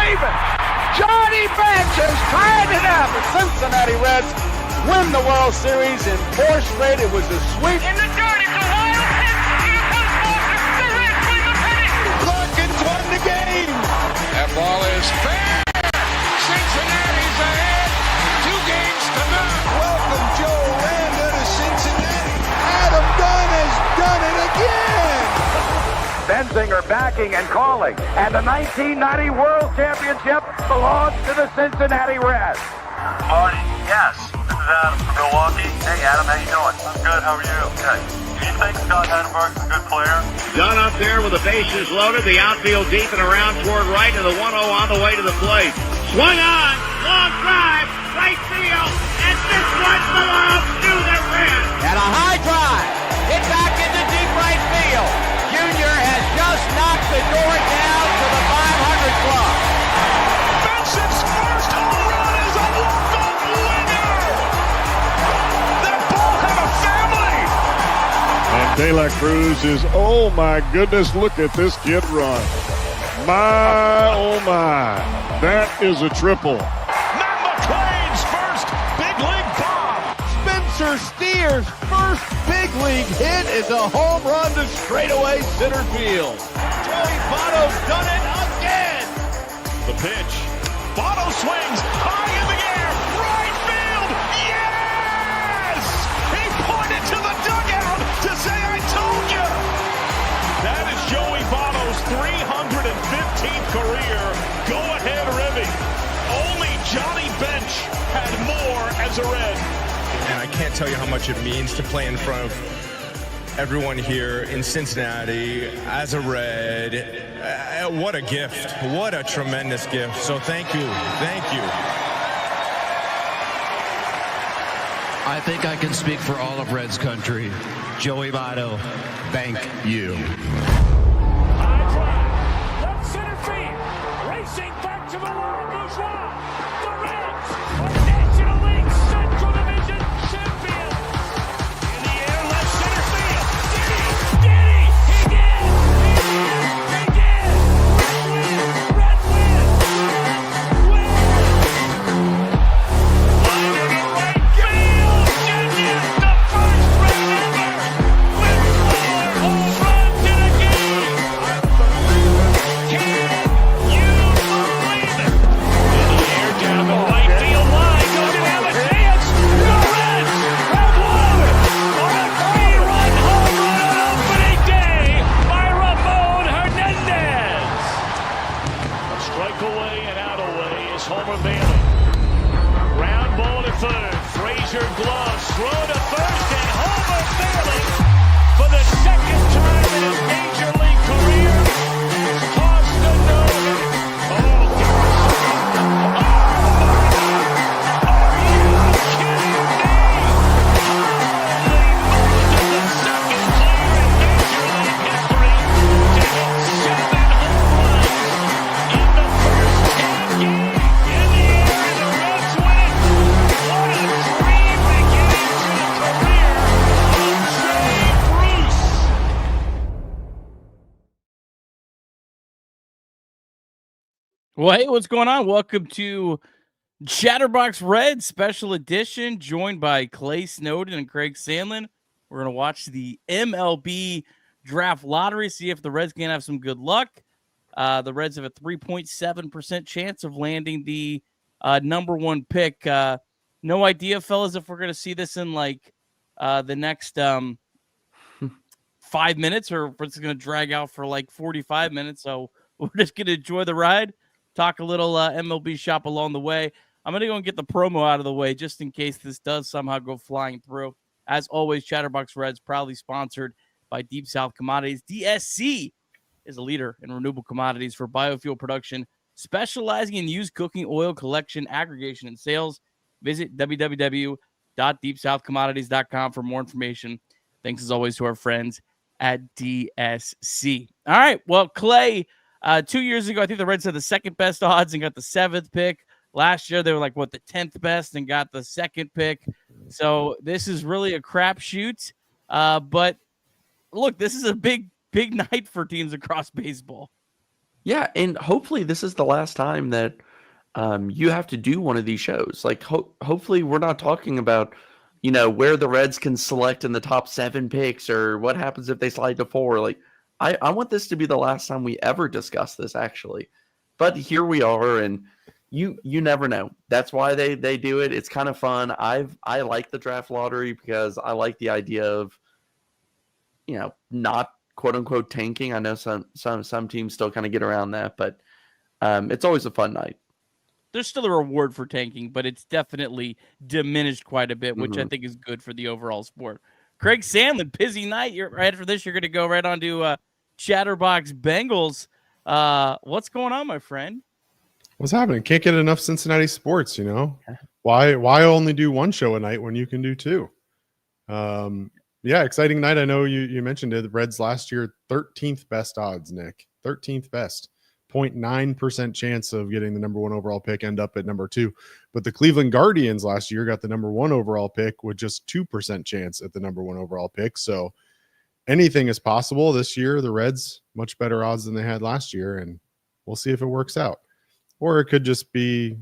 believe it? Johnny Bench has tied it up. The Cincinnati Reds win the World Series in 4 straight. It was a sweep. In the dirt, it's a wild pitch. Here comes Foster. The Reds win the pennant. Larkins won the game. That ball is fair. Cincinnati's ahead. 2 games to none. Welcome Joe Randa to Cincinnati. Adam Dunn has done it again. Benzinger backing and calling. And the 1990 World Championship belongs to the Cincinnati Reds. Marty, yes. This is Adam from Milwaukee. Hey, Adam, how you doing? I'm good. How are you? Good. Do you think Scott Chatterbox is a good player? Dunn up there with the bases loaded, the outfield deep and around toward right, and the 1-0 on the way to the plate. Swung on, long drive, right field, and this one belongs to the Reds. And a high drive, hit back into deep right field. Junior has just knocked the door down to the 500 club. Benson's first home run is a walk-off winner. That ball had a family. And De La Cruz is, oh my goodness, look at this kid run. My, oh my, that is a triple. Matt McClain's first big league bomb. Spencer Steer's first big league hit is a home run to straightaway center field. Joey Votto's done it again. The pitch. Votto swings high in the air. Right field. Yes! He pointed to the dugout to say, I told you. That is Joey Votto's 315th career go-ahead ribby. Only Johnny Bench had more as a Red. And I can't tell you how much it means to play in front of everyone here in Cincinnati as a Red. What a gift. What a tremendous gift. So thank you. Thank you. I think I can speak for all of Reds country. Joey Votto, thank you. High drive. Left center field. Racing back to the Laurel Bourgeois. The Reds are National League Central Division champions. In the air, left center field. Did he? He did! He did! Red win! Win! Line to right field. Genius, the first Red ever. With 4 home runs in a game. Can you believe it? In the air, down the right field line. Going to have a chance. The Reds have won on a 3-run home run on opening day by Ramon Hernandez. A strike away and out away is Homer Bailey. Ground ball to third. Frazier gloves. Throw to first and Homer Bailey for the second time in his major league career has tossed a no-hitter. Oh, are you kidding me? Holy Moses, the second player in major league history to hit 7 home runs in the first 10 games. In the air, and the Reds win. What a dream beginning to the career of Jay Bruce. Well, hey, what's going on? Welcome to Chatterbox Reds Special Edition, joined by Clay Snowden and Craig Sandlin. We're going to watch the MLB Draft Lottery, see if the Reds can have some good luck. The Reds have a 3.7% chance of landing the number 1 pick. No idea, fellas, if we're going to see this in like the next 5 minutes or if it's going to drag out for like 45 minutes. So we're just going to enjoy the ride. Talk a little MLB shop along the way. I'm going to go and get the promo out of the way just in case this does somehow go flying through. As always, Chatterbox Reds proudly sponsored by Deep South Commodities. DSC is a leader in renewable commodities for biofuel production, specializing in used cooking oil collection, aggregation, and sales. Visit www.deepsouthcommodities.com for more information. Thanks as always to our friends at DSC. All right, well, Clay, 2 years ago, I think the Reds had the second best odds and got the 7th pick. Last year, they were like, the 10th best and got the 2nd pick. So this is really a crapshoot. But look, this is a big night for teams across baseball. Yeah, and hopefully this is the last time that you have to do one of these shows. Like, hopefully we're not talking about, where the Reds can select in the top 7 picks or what happens if they slide to 4. Like, I want this to be the last time we ever discuss this, actually. But here we are, and you never know. That's why they do it. It's kind of fun. I like the draft lottery because I like the idea of, not quote unquote tanking. I know some teams still kind of get around that, but it's always a fun night. There's still a reward for tanking, but it's definitely diminished quite a bit, which I think is good for the overall sport. Craig Sandlin, busy night. Right after this, you're going to go right on to Chatterbox Bengals. What's going on, my friend? What's happening? Can't get enough Cincinnati sports, Why only do one show a night when you can do 2? Yeah, exciting night. I know you mentioned it. The Reds last year, 13th best odds, Nick. 13th best. 0.9% chance of getting the number 1 overall pick, end up at number 2. But the Cleveland Guardians last year got the number 1 overall pick with just 2% chance at the number 1 overall pick. So anything is possible this year. The Reds, much better odds than they had last year, and we'll see if it works out. Or it could just be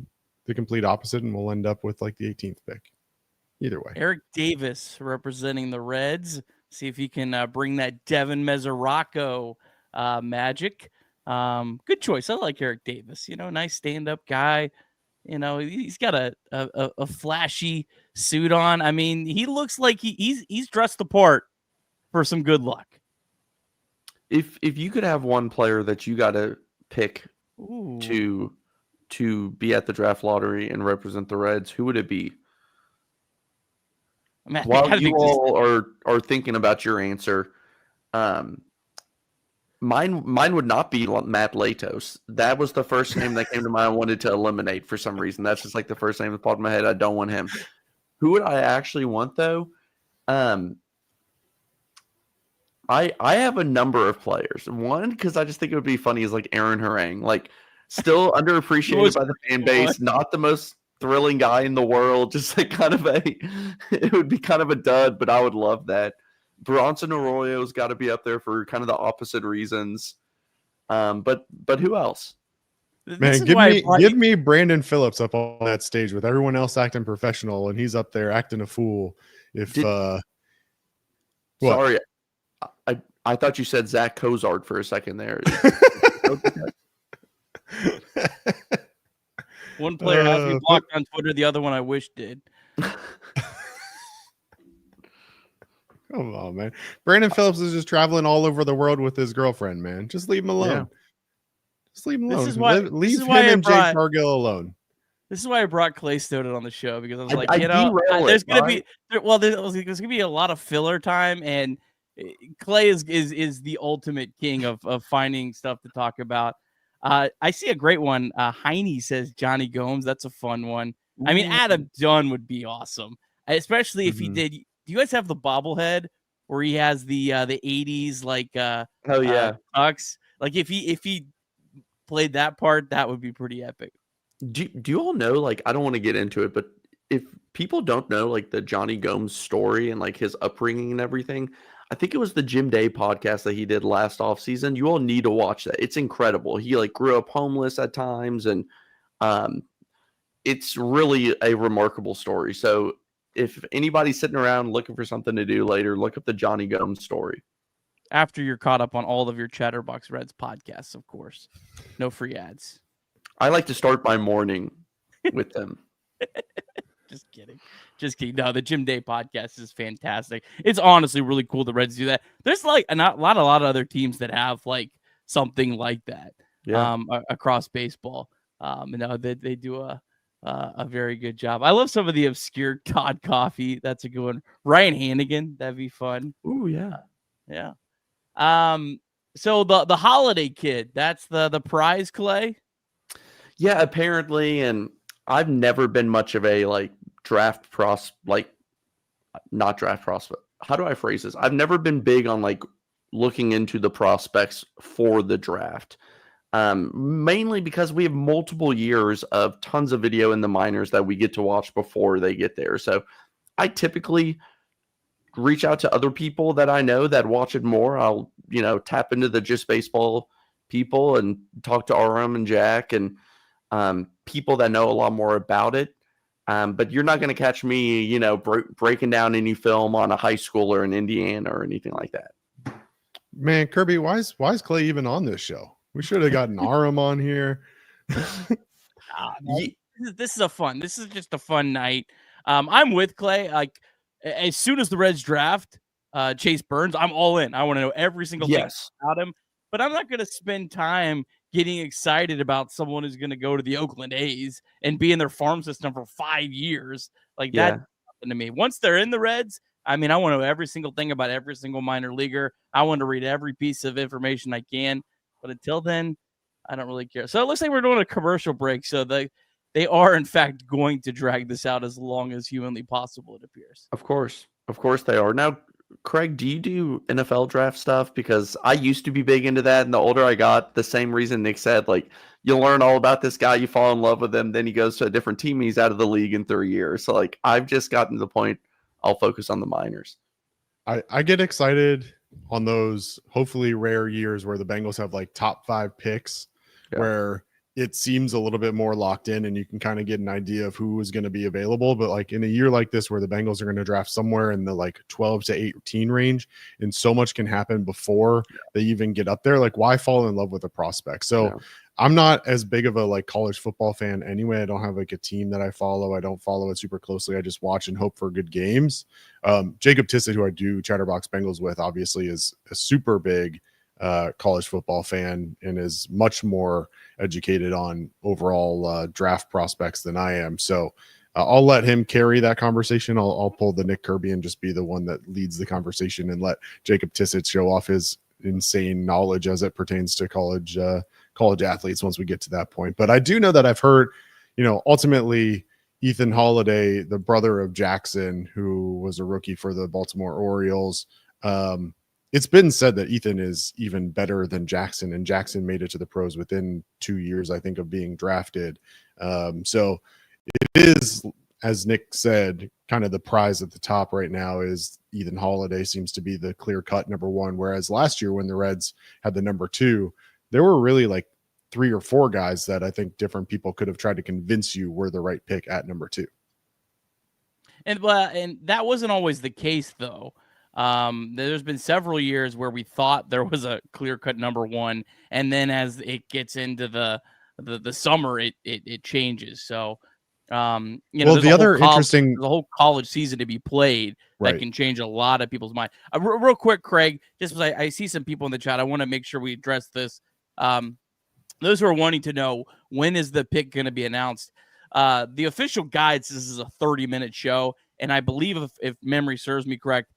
the complete opposite, and we'll end up with like the 18th pick. Either way. Eric Davis representing the Reds. See if he can bring that Devin Mesoraco magic. Good choice. I like Eric Davis. Nice stand-up guy. He's got a flashy suit on. I mean, he looks like he's dressed the part for some good luck. If you could have one player that you got to pick to be at the draft lottery and represent the Reds, who would it be? While you all are thinking about your answer, mine would not be Matt Latos. That was the first name that came to mind. I wanted to eliminate for some reason. That's just like the first name that popped in my head. I don't want him. Who would I actually want though? I have a number of players. One, because I just think it would be funny, is like Aaron Harang. Like, still underappreciated by the fan base. Not the most thrilling guy in the world. Just like it would be kind of a dud, but I would love that. Bronson Arroyo's got to be up there for kind of the opposite reasons. But who else? Man, give me Brandon Phillips up on that stage with everyone else acting professional, and he's up there acting a fool. Sorry, I thought you said Zach Cozart for a second there. One player has me blocked on Twitter. The other one I wish did. Come on, man. Brandon Phillips is just traveling all over the world with his girlfriend, man. Just leave him alone. Yeah. Just leave him alone. Leave him and Jake Cargill alone. This is why I brought Clay Snowden on the show, because I was like, there's going to be a lot of filler time, and Clay is the ultimate king of finding stuff to talk about. I see a great one. Heine says Johnny Gomes. That's a fun one. I mean, Adam Dunn would be awesome, especially if he did. Do you guys have the bobblehead where he has the 80s tux? Like if he played that part, that would be pretty epic. Do you all know, like, I don't want to get into it, but if people don't know like the Johnny Gomes story and like his upbringing and everything, I think it was the Jim Day podcast that he did last offseason. You all need to watch that. It's incredible. He like grew up homeless at times, and it's really a remarkable story. So if anybody's sitting around looking for something to do later, look up the Johnny Gomes story. After you're caught up on all of your Chatterbox Reds podcasts, of course. No free ads. I like to start my morning with them. Just kidding. No, the Jim Day podcast is fantastic. It's honestly really cool the Reds do that. There's like a lot of other teams that have like something like that across baseball. They do a very good job. I love some of the obscure Todd Coffee. That's a good one. Ryan Hannigan. That'd be fun. Ooh, yeah. Yeah. So the holiday kid, that's the prize, Clay? Yeah, apparently. And I've never been much of a like draft prospect. How do I phrase this? I've never been big on like looking into the prospects for the draft. Mainly because we have multiple years of tons of video in the minors that we get to watch before they get there. So I typically reach out to other people that I know that watch it more. I'll, tap into the Just Baseball people and talk to RM and Jack and people that know a lot more about it. But you're not going to catch me, breaking down any film on a high schooler in Indiana or anything like that. Man, Kirby, why is Clay even on this show? We should have gotten RM on here. This is just a fun night. I'm with Clay. Like, as soon as the Reds draft Chase Burns, I'm all in. I want to know every single thing about him. But I'm not going to spend time getting excited about someone who's going to go to the Oakland A's and be in their farm system for 5 years. Like, that happened to me. Once they're in the Reds, I mean, I want to know every single thing about every single minor leaguer. I want to read every piece of information I can. But until then, I don't really care. So it looks like we're doing a commercial break. So they are, in fact, going to drag this out as long as humanly possible, it appears. Of course they are. Now, Craig, do you do NFL draft stuff? Because I used to be big into that, and the older I got, the same reason Nick said, like, you learn all about this guy, you fall in love with him, then he goes to a different team, he's out of the league in 3 years. So, like, I've just gotten to the point I'll focus on the minors. I get excited on those hopefully rare years where the Bengals have like top 5 picks where it seems a little bit more locked in and you can kind of get an idea of who is going to be available. But like in a year like this where the Bengals are going to draft somewhere in the like 12 to 18 range and so much can happen before they even get up there, like why fall in love with a prospect? So I'm not as big of a like college football fan anyway. I don't have like a team that I follow. I don't follow it super closely. I just watch and hope for good games. Jacob Tissett, who I do Chatterbox Bengals with, obviously is a super big college football fan and is much more educated on overall draft prospects than I am. So I'll let him carry that conversation. I'll pull the Nick Kirby and just be the one that leads the conversation and let Jacob Tissett show off his insane knowledge as it pertains to college athletes once we get to that point. But I do know that I've heard, ultimately Ethan Holiday, the brother of Jackson, who was a rookie for the Baltimore Orioles, it's been said that Ethan is even better than Jackson, and Jackson made it to the pros within 2 years, I think, of being drafted. So it is, as Nick said, kind of the prize at the top right now is Ethan Holiday seems to be the clear-cut number one, whereas last year when the Reds had the number 2, there were really like 3 or 4 guys that I think different people could have tried to convince you were the right pick at number 2. And that wasn't always the case, though. There's been several years where we thought there was a clear-cut number 1, and then as it gets into the summer, it changes. So, the other interesting, the whole college season to be played that can change a lot of people's mind. Real quick, Craig, just because I see some people in the chat, I want to make sure we address this. Those who are wanting to know when is the pick going to be announced, the official guide says this is a 30-minute show, and I believe if memory serves me correct,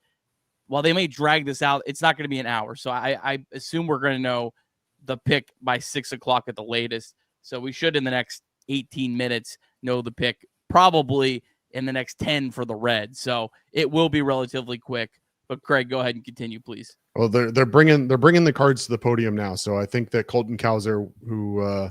while they may drag this out, it's not going to be an hour. So I assume we're going to know the pick by 6 o'clock at the latest. So we should, in the next 18 minutes, know the pick, probably in the next 10 for the Reds. So it will be relatively quick. But Craig, go ahead and continue, please. Well, they're bringing the cards to the podium now. So I think that Colton Cowser, who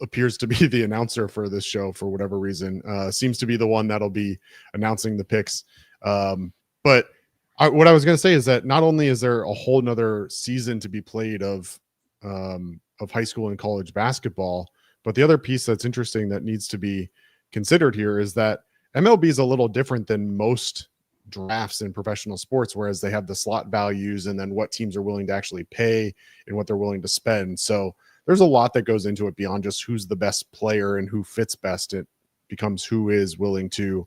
appears to be the announcer for this show for whatever reason, seems to be the one that'll be announcing the picks. But what I was going to say is that not only is there a whole nother season to be played of high school and college basketball, but the other piece that's interesting that needs to be considered here is that MLB is a little different than most drafts in professional sports, whereas they have the slot values and then what teams are willing to actually pay and what they're willing to spend. So there's a lot that goes into it beyond just who's the best player and who fits best. It becomes who is willing to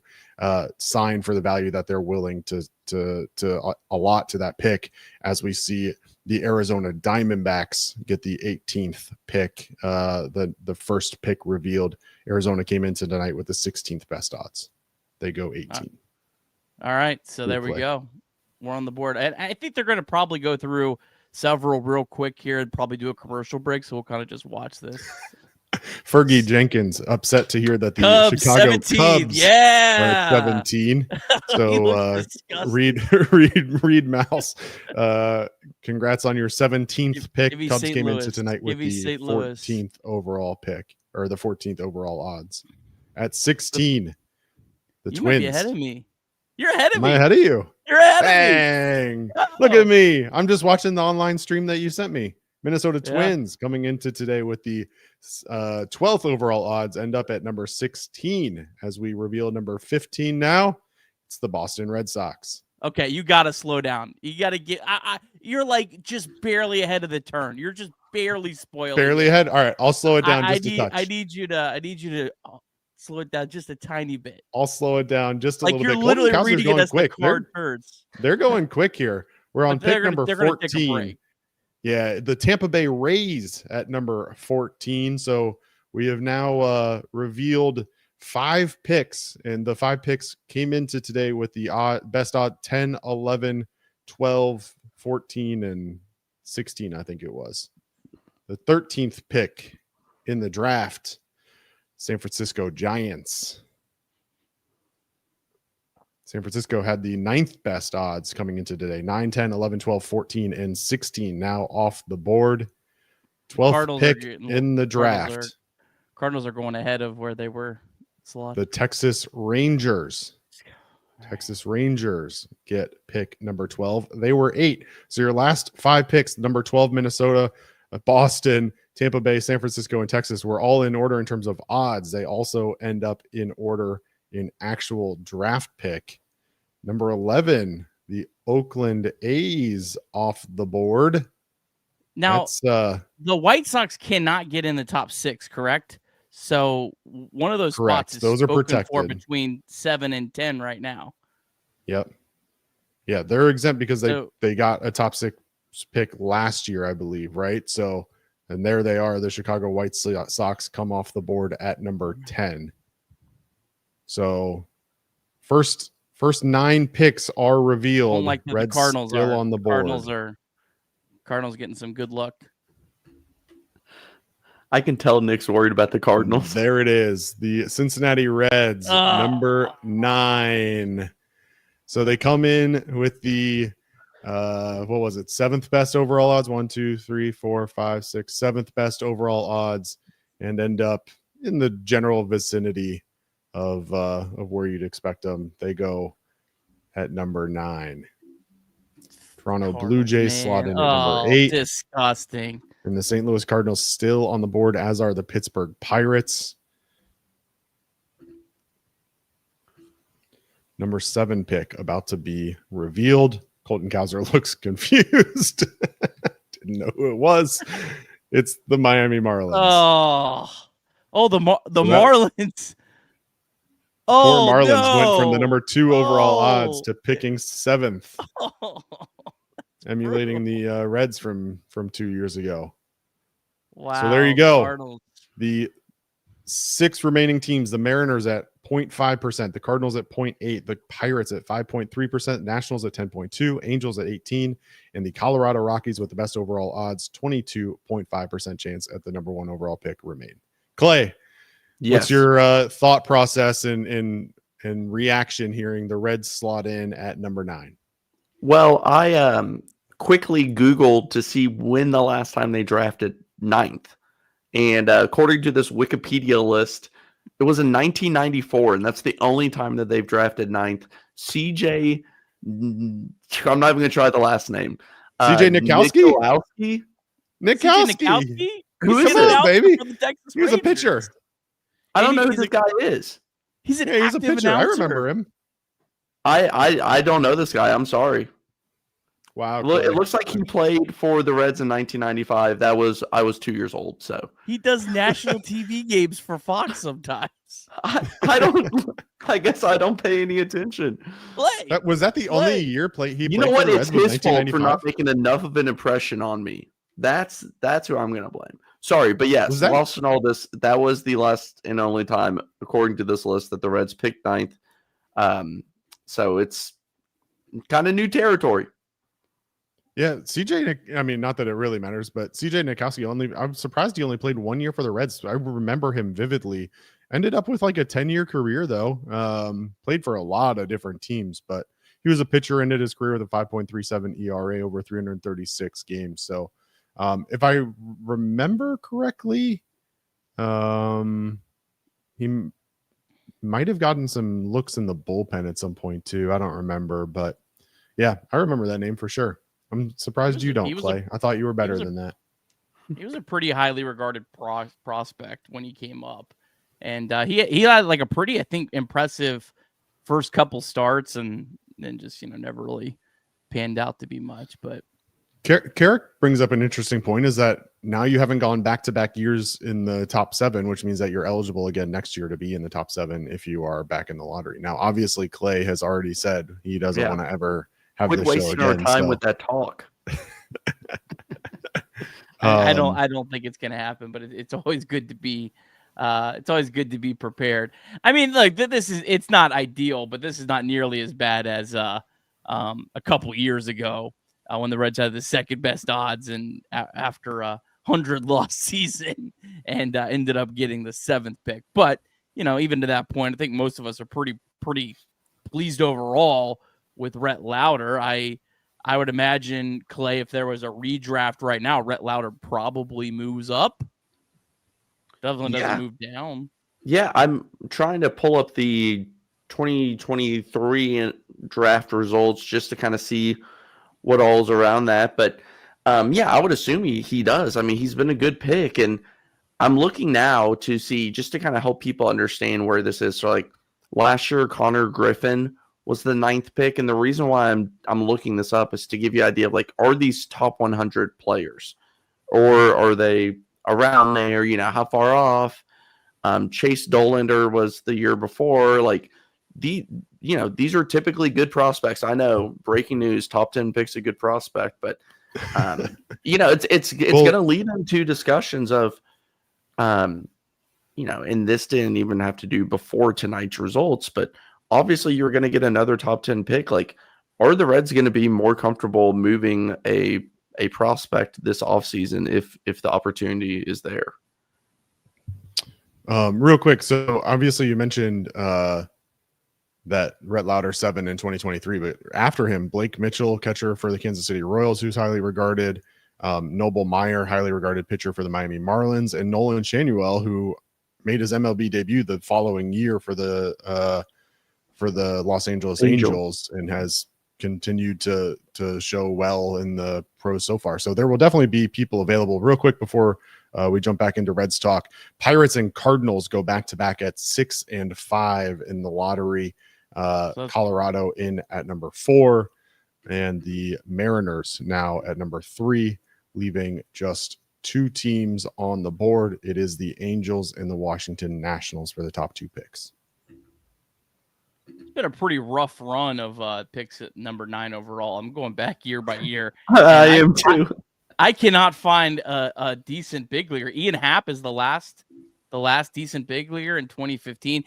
sign for the value that they're willing to allot to that pick, as we see the Arizona Diamondbacks get the 18th pick, the first pick revealed. Arizona came into tonight with the 16th best odds. They go 18. All right, so there we go. We're on the board. And I think they're going to probably go through several real quick here and probably do a commercial break, so we'll kind of just watch this. Fergie Jenkins upset to hear that the Cubs, Chicago 17. Cubs are 17. So Reed Mouse, congrats on your 17th pick. Cubs came into tonight with the 14th overall pick, or the 14th overall odds at 16. The you Twins. Might be ahead of me. You're ahead of me. Am I ahead of you? You're ahead Bang. of me. Look at me. I'm just watching the online stream that you sent me. Minnesota Twins coming into today with the 12th overall odds end up at number 16 as we reveal number 15 now. It's the Boston Red Sox. Okay, you got to slow down. You got to get you're like just barely ahead of the turn. You're just barely spoiling. Barely ahead. All right, I'll slow it down just a touch. I need you to slow it down just a tiny bit. I'll slow it down just a little bit. Like you're literally reading it as quick. They're going quick here. We're on pick number 14. Yeah, the Tampa Bay Rays at number 14. So we have now revealed 5 picks, and the 5 picks came into today with the best odd 10, 11, 12, 14, and 16, I think it was. The 13th pick in the draft, San Francisco Giants. San Francisco had the 9th best odds coming into today. 9, 10, 11, 12, 14, and 16 now off the board. 12th pick in the draft. Cardinals are going ahead of where they were slotted. The Texas Rangers. Texas Rangers get pick number 12. They were 8. So your last 5 picks, number 12, Minnesota, Boston, Tampa Bay, San Francisco, and Texas were all in order in terms of odds. They also end up in order in actual draft pick. Number 11, the Oakland A's off the board. Now, the White Sox cannot get in the top 6, correct? So one of those spots is those are protected for between 7 and 10 right now. Yep. Yeah, they're exempt because they got a top 6 pick last year, I believe, right? So, and there they are. The Chicago White Sox come off the board at number 10. So first 9 picks are revealed. Like the Reds Cardinals still are on the board. Cardinals getting some good luck. I can tell Nick's worried about the Cardinals. There it is. The Cincinnati Reds, number 9. So they come in with the 7th best overall odds. 1, 2, 3, 4, 5, 6, 7th best overall odds, and end up in the general vicinity of where you'd expect them. They go at number 9. Toronto Blue Jays slot in at number 8. Disgusting. And the St. Louis Cardinals still on the board, as are the Pittsburgh Pirates. Number 7 pick about to be revealed. Colton Cowser looks confused. Didn't know who it was. It's the Miami Marlins. The Marlins. Poor Marlins went from the number 2 overall odds to picking 7th. Emulating the Reds from 2 years ago. Wow. So there you go. Cardinals. The 6 remaining teams, the Mariners at 0.5%, the Cardinals at 0.8%, the Pirates at 5.3%, Nationals at 10.2%, Angels at 18%, and the Colorado Rockies with the best overall odds, 22.5% chance at the number 1 overall pick remain. Clay, what's your thought process and reaction hearing the Reds slot in at number 9? Well, I quickly Googled to see when the last time they drafted 9th. And according to this Wikipedia list, it was in 1994, and that's the only time that they've drafted 9th. CJ, I'm not even going to try the last name. CJ Nickowski? Nickowski? Who is this, baby? He was a pitcher. I don't know who this guy is. He's he's a pitcher. I remember him. I don't know this guy. I'm sorry. Wow. It looks like he played for the Reds in 1995. I was 2 years old. So he does national TV games for Fox sometimes. I guess I don't pay any attention. Was that the only year he played? You know what? It's his fault for not making enough of an impression on me. That's who I'm going to blame. Sorry, but yes, whilst in all this, that was the last and only time, according to this list, that the Reds picked 9th. So it's kind of new territory. Yeah, CJ, I mean, not that it really matters, but CJ Nickowski I'm surprised he only played 1 year for the Reds. I remember him vividly. Ended up with like a 10-year career, though. Played for a lot of different teams, but he was a pitcher, ended his career with a 5.37 ERA over 336 games. So if I remember correctly, he might have gotten some looks in the bullpen at some point, too. I don't remember, but yeah, I remember that name for sure. I'm surprised you don't, Clay. I thought you were better than that. He was a pretty highly regarded prospect when he came up, and he had like a pretty, I think, impressive first couple starts, and then just never really panned out to be much. But Carrick brings up an interesting point: is that now you haven't gone back-to-back years in the top 7, which means that you're eligible again next year to be in the top 7 if you are back in the lottery. Now, obviously, Clay has already said he doesn't want to ever have this show again. Quit wasting our time with that talk. I don't think it's going to happen, but it's always good to be. It's always good to be prepared. I mean, look, it's not ideal, but this is not nearly as bad as a couple years ago when the Reds had the second best odds and after a 100-loss season and ended up getting the 7th pick. But even to that point, I think most of us are pretty pleased overall with Rhett Lauder. I would imagine, Clay, if there was a redraft right now, Rhett Lauder probably moves up. Definitely doesn't move down. Yeah, I'm trying to pull up the 2023 draft results just to kind of see what all's around that. But I would assume he does. I mean, he's been a good pick, and I'm looking now to see, just to kind of help people understand where this is. So, like last year, Connor Griffin was the 9th pick, and the reason why I'm looking this up is to give you an idea of, like, are these top 100 players, or are they around there? How far off? Chase Dollander was the year before. Like, these are typically good prospects. I know, breaking news, top 10 picks a good prospect, but it's going to lead into discussions of, and this didn't even have to do before tonight's results, but obviously you're going to get another top 10 pick. Like, are the Reds going to be more comfortable moving a prospect this offseason if the opportunity is there? Real quick, so obviously you mentioned that Rhett Lauder 7 in 2023, but after him, Blake Mitchell, catcher for the Kansas City Royals, who's highly regarded, Noble Meyer, highly regarded pitcher for the Miami Marlins, and Nolan Shanuel, who made his MLB debut the following year for the Los Angeles Angels and has continued to show well in the pros so far. So there will definitely be people available. Real quick before we jump back into Reds talk, Pirates and Cardinals go back-to-back at 6 and 5 in the lottery. Colorado in at number 4, and the Mariners now at number 3, leaving just 2 teams on the board. It is the Angels and the Washington Nationals for the top 2 picks. It's been a pretty rough run of picks at number 9 overall. I'm going back year by year. I am too. I cannot find a decent big leaguer. Ian Happ is the last decent big leaguer in 2015.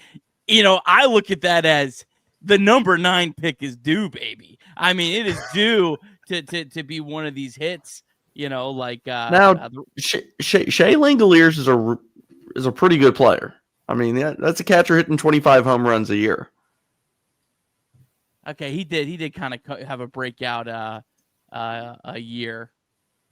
I look at that as the number 9 pick is due, baby. I mean, it is due to be one of these hits. Now Shea Langoliers is a pretty good player. I mean, that's a catcher hitting 25 home runs a year. Okay, he did kind of have a breakout a year.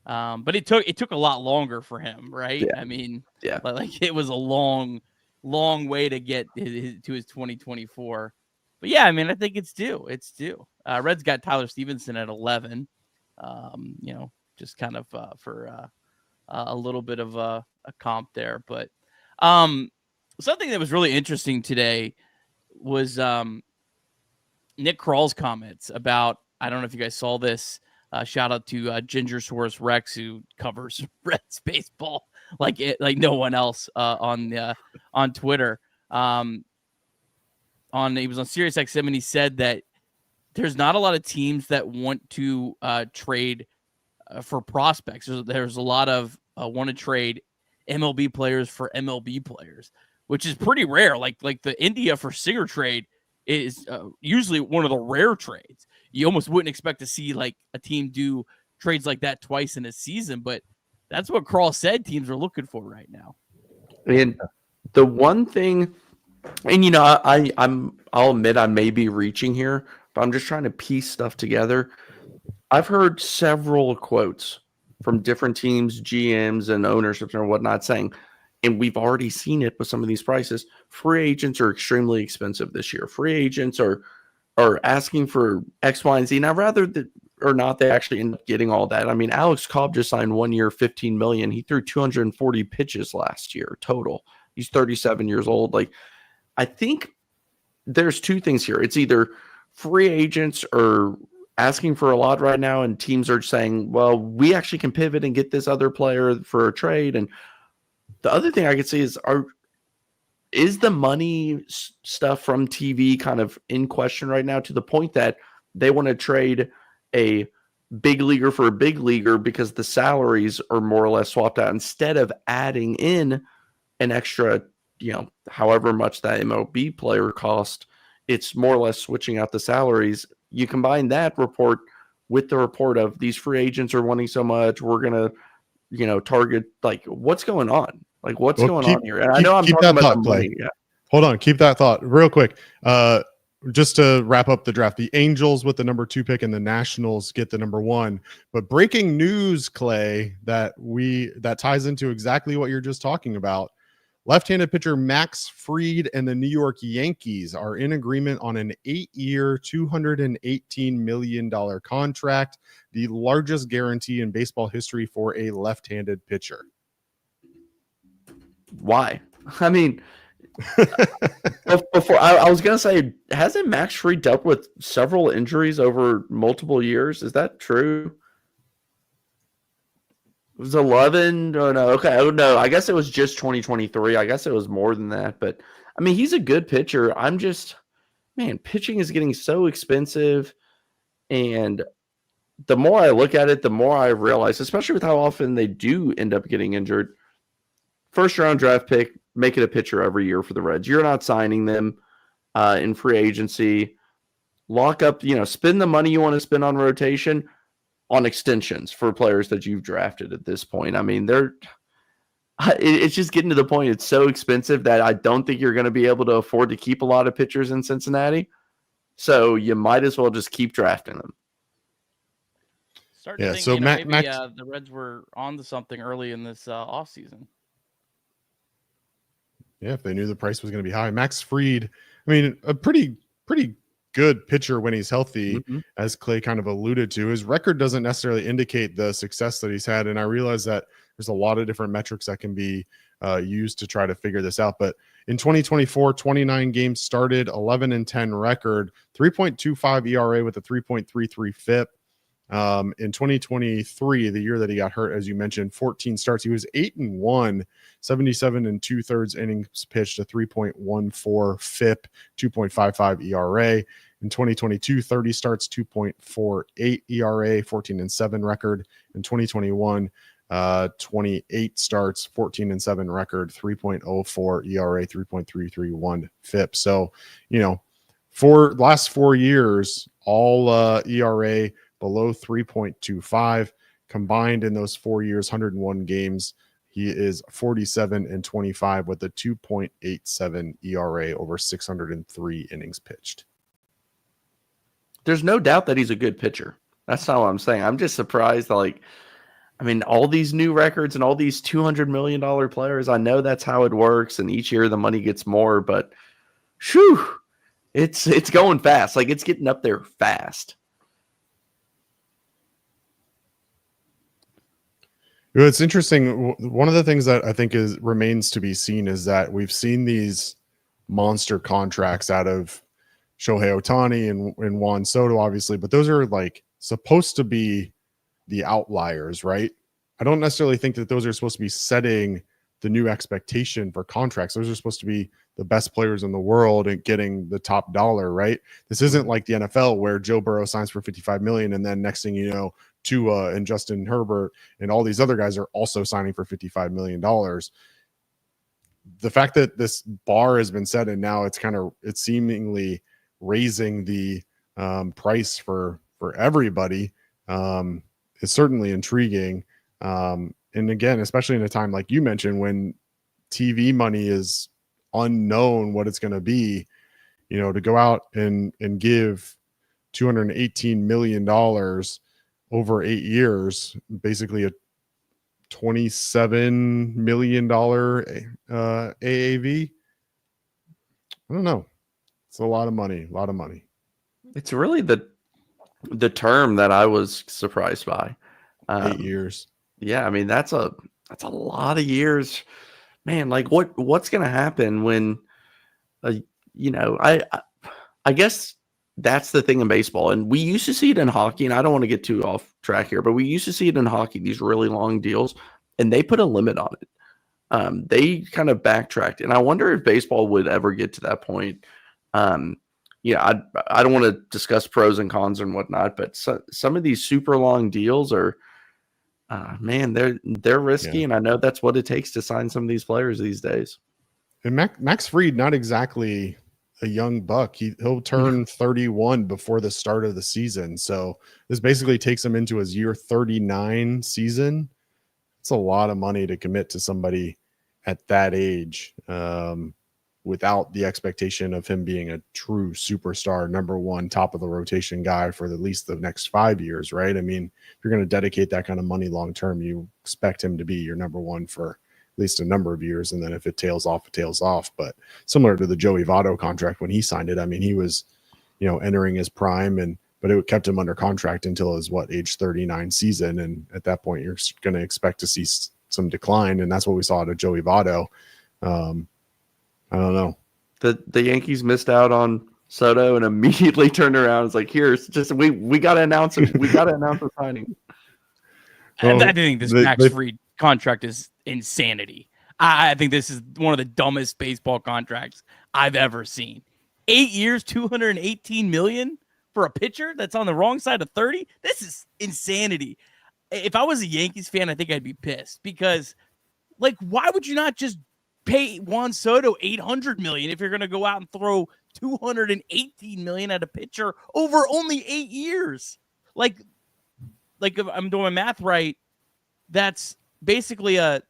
But it took a lot longer for him, right? Yeah. I mean, yeah, like it was a long way to get to his 2024. But yeah, I mean, I think it's due. It's due. Reds got Tyler Stevenson at 11. Just kind of for a little bit of a comp there. But something that was really interesting today was Nick Krall's comments about, I don't know if you guys saw this. Shout out to Gingersaurus Rex, who covers Reds baseball like no one else on Twitter. He was on Sirius XM, and he said that there's not a lot of teams that want to trade for prospects. There's a lot of want to trade MLB players for MLB players, which is pretty rare. Like the India for Singer trade is usually one of the rare trades. You almost wouldn't expect to see like a team do trades like that twice in a season, but that's what Krall said teams are looking for right now. And the one thing, and I'll admit I may be reaching here, but I'm just trying to piece stuff together. I've heard several quotes from different teams, GMs and ownerships and whatnot saying, and we've already seen it with some of these prices, free agents are extremely expensive this year. Free agents are asking for X, Y, and Z. Now, rather or not they actually end up getting all that. I mean, Alex Cobb just signed 1 year, $15 million. He threw 240 pitches last year total. He's 37 years old. Like, I think there's two things here. It's either free agents or asking for a lot right now, and teams are saying, well, we actually can pivot and get this other player for a trade. And the other thing I could say is the money stuff from TV kind of in question right now, to the point that they want to trade a big leaguer for a big leaguer because the salaries are more or less swapped out, instead of adding in an extra, however much that MLB player cost. It's more or less switching out the salaries. You combine that report with the report of these free agents are wanting so much, we're going to, target, like, what's going on? Like, what's going on here? And I know I'm talking about the money. Yeah. Hold on. Keep that thought real quick. Just to wrap up the draft, the Angels with the number 2 pick and the Nationals get the number 1. But breaking news, Clay, that ties into exactly what you're just talking about. Left-handed pitcher Max Fried and the New York Yankees are in agreement on an 8-year, $218 million contract, the largest guarantee in baseball history for a left-handed pitcher. Why? I mean, before I was going to say, hasn't Max Fried dealt with several injuries over multiple years? Is that true? It was 11. Oh, no. Okay. Oh, no. I guess it was just 2023. I guess it was more than that. But, I mean, he's a good pitcher. Pitching is getting so expensive. And the more I look at it, the more I realize, especially with how often they do end up getting injured, first-round draft pick, make it a pitcher every year for the Reds. You're not signing them in free agency. Lock up, spend the money you want to spend on rotation on extensions for players that you've drafted at this point. I mean, it's just getting to the point. It's so expensive that I don't think you're going to be able to afford to keep a lot of pitchers in Cincinnati. So you might as well just keep drafting them. Starting to think, maybe the Reds were on to something early in this offseason. Yeah, if they knew the price was going to be high. Max Fried, I mean, a pretty good pitcher when he's healthy, as Clay kind of alluded to. His record doesn't necessarily indicate the success that he's had, and I realize that there's a lot of different metrics that can be used to try to figure this out. But in 2024, 29 games started, 11-10 record, 3.25 ERA with a 3.33 FIP. In 2023, the year that he got hurt, as you mentioned, 14 starts. He was 8-1, 77 2/3 innings pitched, a 3.14 FIP, 2.55 ERA. In 2022, 30 starts, 2.48 ERA, 14-7 record. In 2021, 28 starts, 14-7 record, 3.04 ERA, 3.331 FIP. So, for the last 4 years, all ERA below 3.25 combined in those 4 years, 101 games. He is 47-25 with a 2.87 ERA over 603 innings pitched. There's no doubt that he's a good pitcher. That's not what I'm saying. I'm just surprised. All these new records and all these $200 million players, I know that's how it works. And each year the money gets more, but it's going fast. Like, it's getting up there fast. It's interesting. One of the things that I think remains to be seen is that we've seen these monster contracts out of Shohei Ohtani and Juan Soto, obviously, but those are supposed to be the outliers, right? I don't necessarily think that those are supposed to be setting the new expectation for contracts. Those are supposed to be the best players in the world and getting the top dollar, right? This isn't like the NFL where Joe Burrow signs for $55 million and then next thing you know, Tua and Justin Herbert and all these other guys are also signing for $55 million. The fact that this bar has been set and now it's seemingly raising the price for everybody is certainly intriguing. And again, especially in a time like you mentioned, when TV money is unknown what it's going to be, to go out and give $218 million over 8 years, basically a $27 million AAV. I don't know. It's a lot of money. It's really the term that I was surprised by. 8 years. Yeah, I mean that's a lot of years, man. Like what's gonna happen when, I guess that's the thing in baseball, and we used to see it in hockey. And I don't want to get too off track here, but we used to see it in hockey, these really long deals, and they put a limit on it. They kind of backtracked, and I wonder if baseball would ever get to that point. I don't want to discuss pros and cons and whatnot, but some of these super long deals are, man, they're risky, and I know that's what it takes to sign some of these players these days. And Max Fried, not exactly a young buck. He'll turn 31 before the start of the season, so this basically takes him into his year 39 season. It's a lot of money to commit to somebody at that age, without the expectation of him being a true superstar, number one, top of the rotation guy for at least the next 5 years, right? I mean, if you're going to dedicate that kind of money long term, you expect him to be your number one for at least a number of years, and then if it tails off, it tails off. But similar to the Joey Votto contract when he signed it, I mean, he was, entering his prime, but it kept him under contract until his age 39 season, and at that point, you're going to expect to see some decline, and that's what we saw to Joey Votto. I don't know. The Yankees missed out on Soto and immediately turned around. It's like, here's just we got to announce it. We got to announce the signing. Well, I think this Max Fried contract is insanity. I think this is one of the dumbest baseball contracts I've ever seen. 8 years, $218 million for a pitcher that's on the wrong side of 30. This is insanity. If I was a Yankees fan, I think I'd be pissed because, why would you not just pay Juan Soto $800 million if you're going to go out and throw $218 million at a pitcher over only 8 years? Like if I'm doing my math right, that's basically a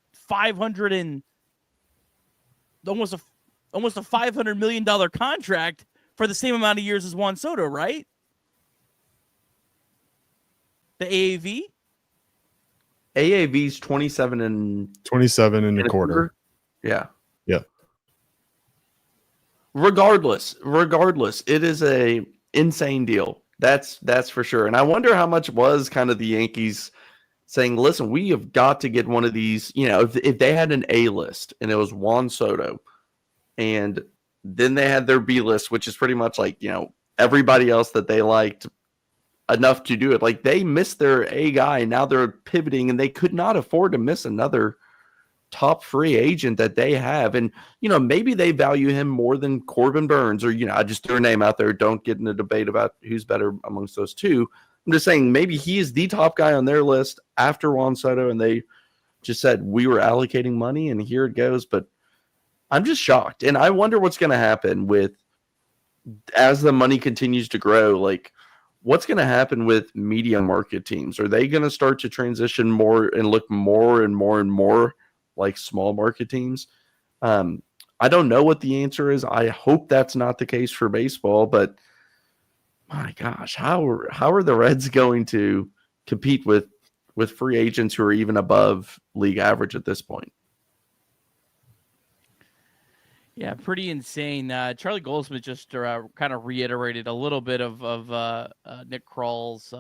almost a $500 million contract for the same amount of years as Juan Soto, right? The AAV? AAV's 27 and a quarter. Yeah. Yeah. Regardless, it is a insane deal. That's for sure. And I wonder how much was kind of the Yankees saying, listen, we have got to get one of these, if they had an A list and it was Juan Soto, and then they had their B list, which is pretty much like, everybody else that they liked enough to do it. Like they missed their A guy, and now they're pivoting, and they could not afford to miss another top free agent that they have. And, maybe they value him more than Corbin Burns, or, I just threw a name out there. Don't get in a debate about who's better amongst those two. I'm just saying maybe he is the top guy on their list after Juan Soto, and they just said we were allocating money, and here it goes. But I'm just shocked, and I wonder what's going to happen as the money continues to grow. Like, what's going to happen with media market teams? Are they going to start to transition more and look more and more and more like small market teams? I don't know what the answer is. I hope that's not the case for baseball, but my gosh, how are the Reds going to compete with free agents who are even above league average at this point? Yeah, pretty insane. Charlie Goldsmith just kind of reiterated a little bit of Nick Kroll's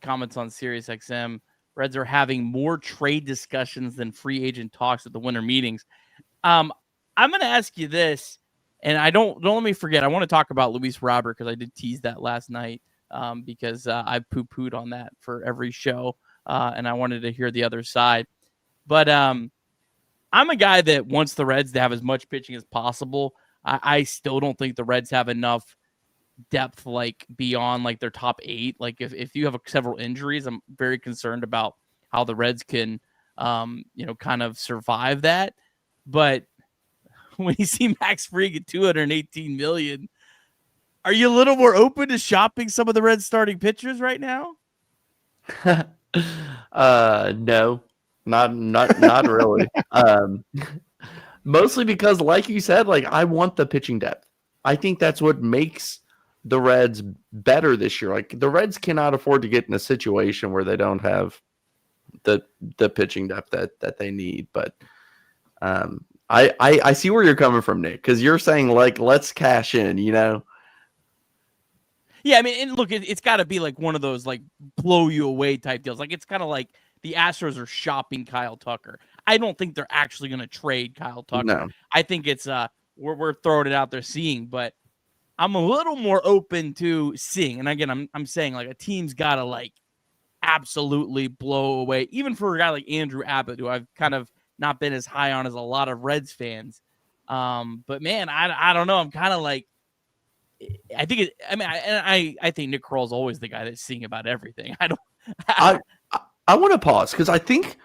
comments on SiriusXM. Reds are having more trade discussions than free agent talks at the winter meetings. I'm going to ask you this, and don't let me forget. I want to talk about Luis Robert because I did tease that last night because I poo-pooed on that for every show, and I wanted to hear the other side. But I'm a guy that wants the Reds to have as much pitching as possible. I still don't think the Reds have enough depth beyond their top 8. If you have several injuries, I'm very concerned about how the Reds can kind of survive that. But when you see Max Fried at $218 million, are you a little more open to shopping some of the Reds starting pitchers right now? No, not really. Mostly because, like you said, I want the pitching depth. I think that's what makes the Reds better this year. The Reds cannot afford to get in a situation where they don't have the pitching depth that they need. But I see where you're coming from, Nick, because you're saying let's cash in, Yeah, I mean, and look, it's got to be like one of those like blow you away type deals. Like it's kind of like the Astros are shopping Kyle Tucker. I don't think they're actually going to trade Kyle Tucker. No. I think it's we're throwing it out there seeing, but I'm a little more open to seeing. And again, I'm saying like a team's got to like absolutely blow away, even for a guy like Andrew Abbott, who I've kind of not been as high on as a lot of Reds fans. But man, I don't know. I'm kind of like, I think I think Nick Kroll's always the guy that's seeing about everything. I want to pause because I think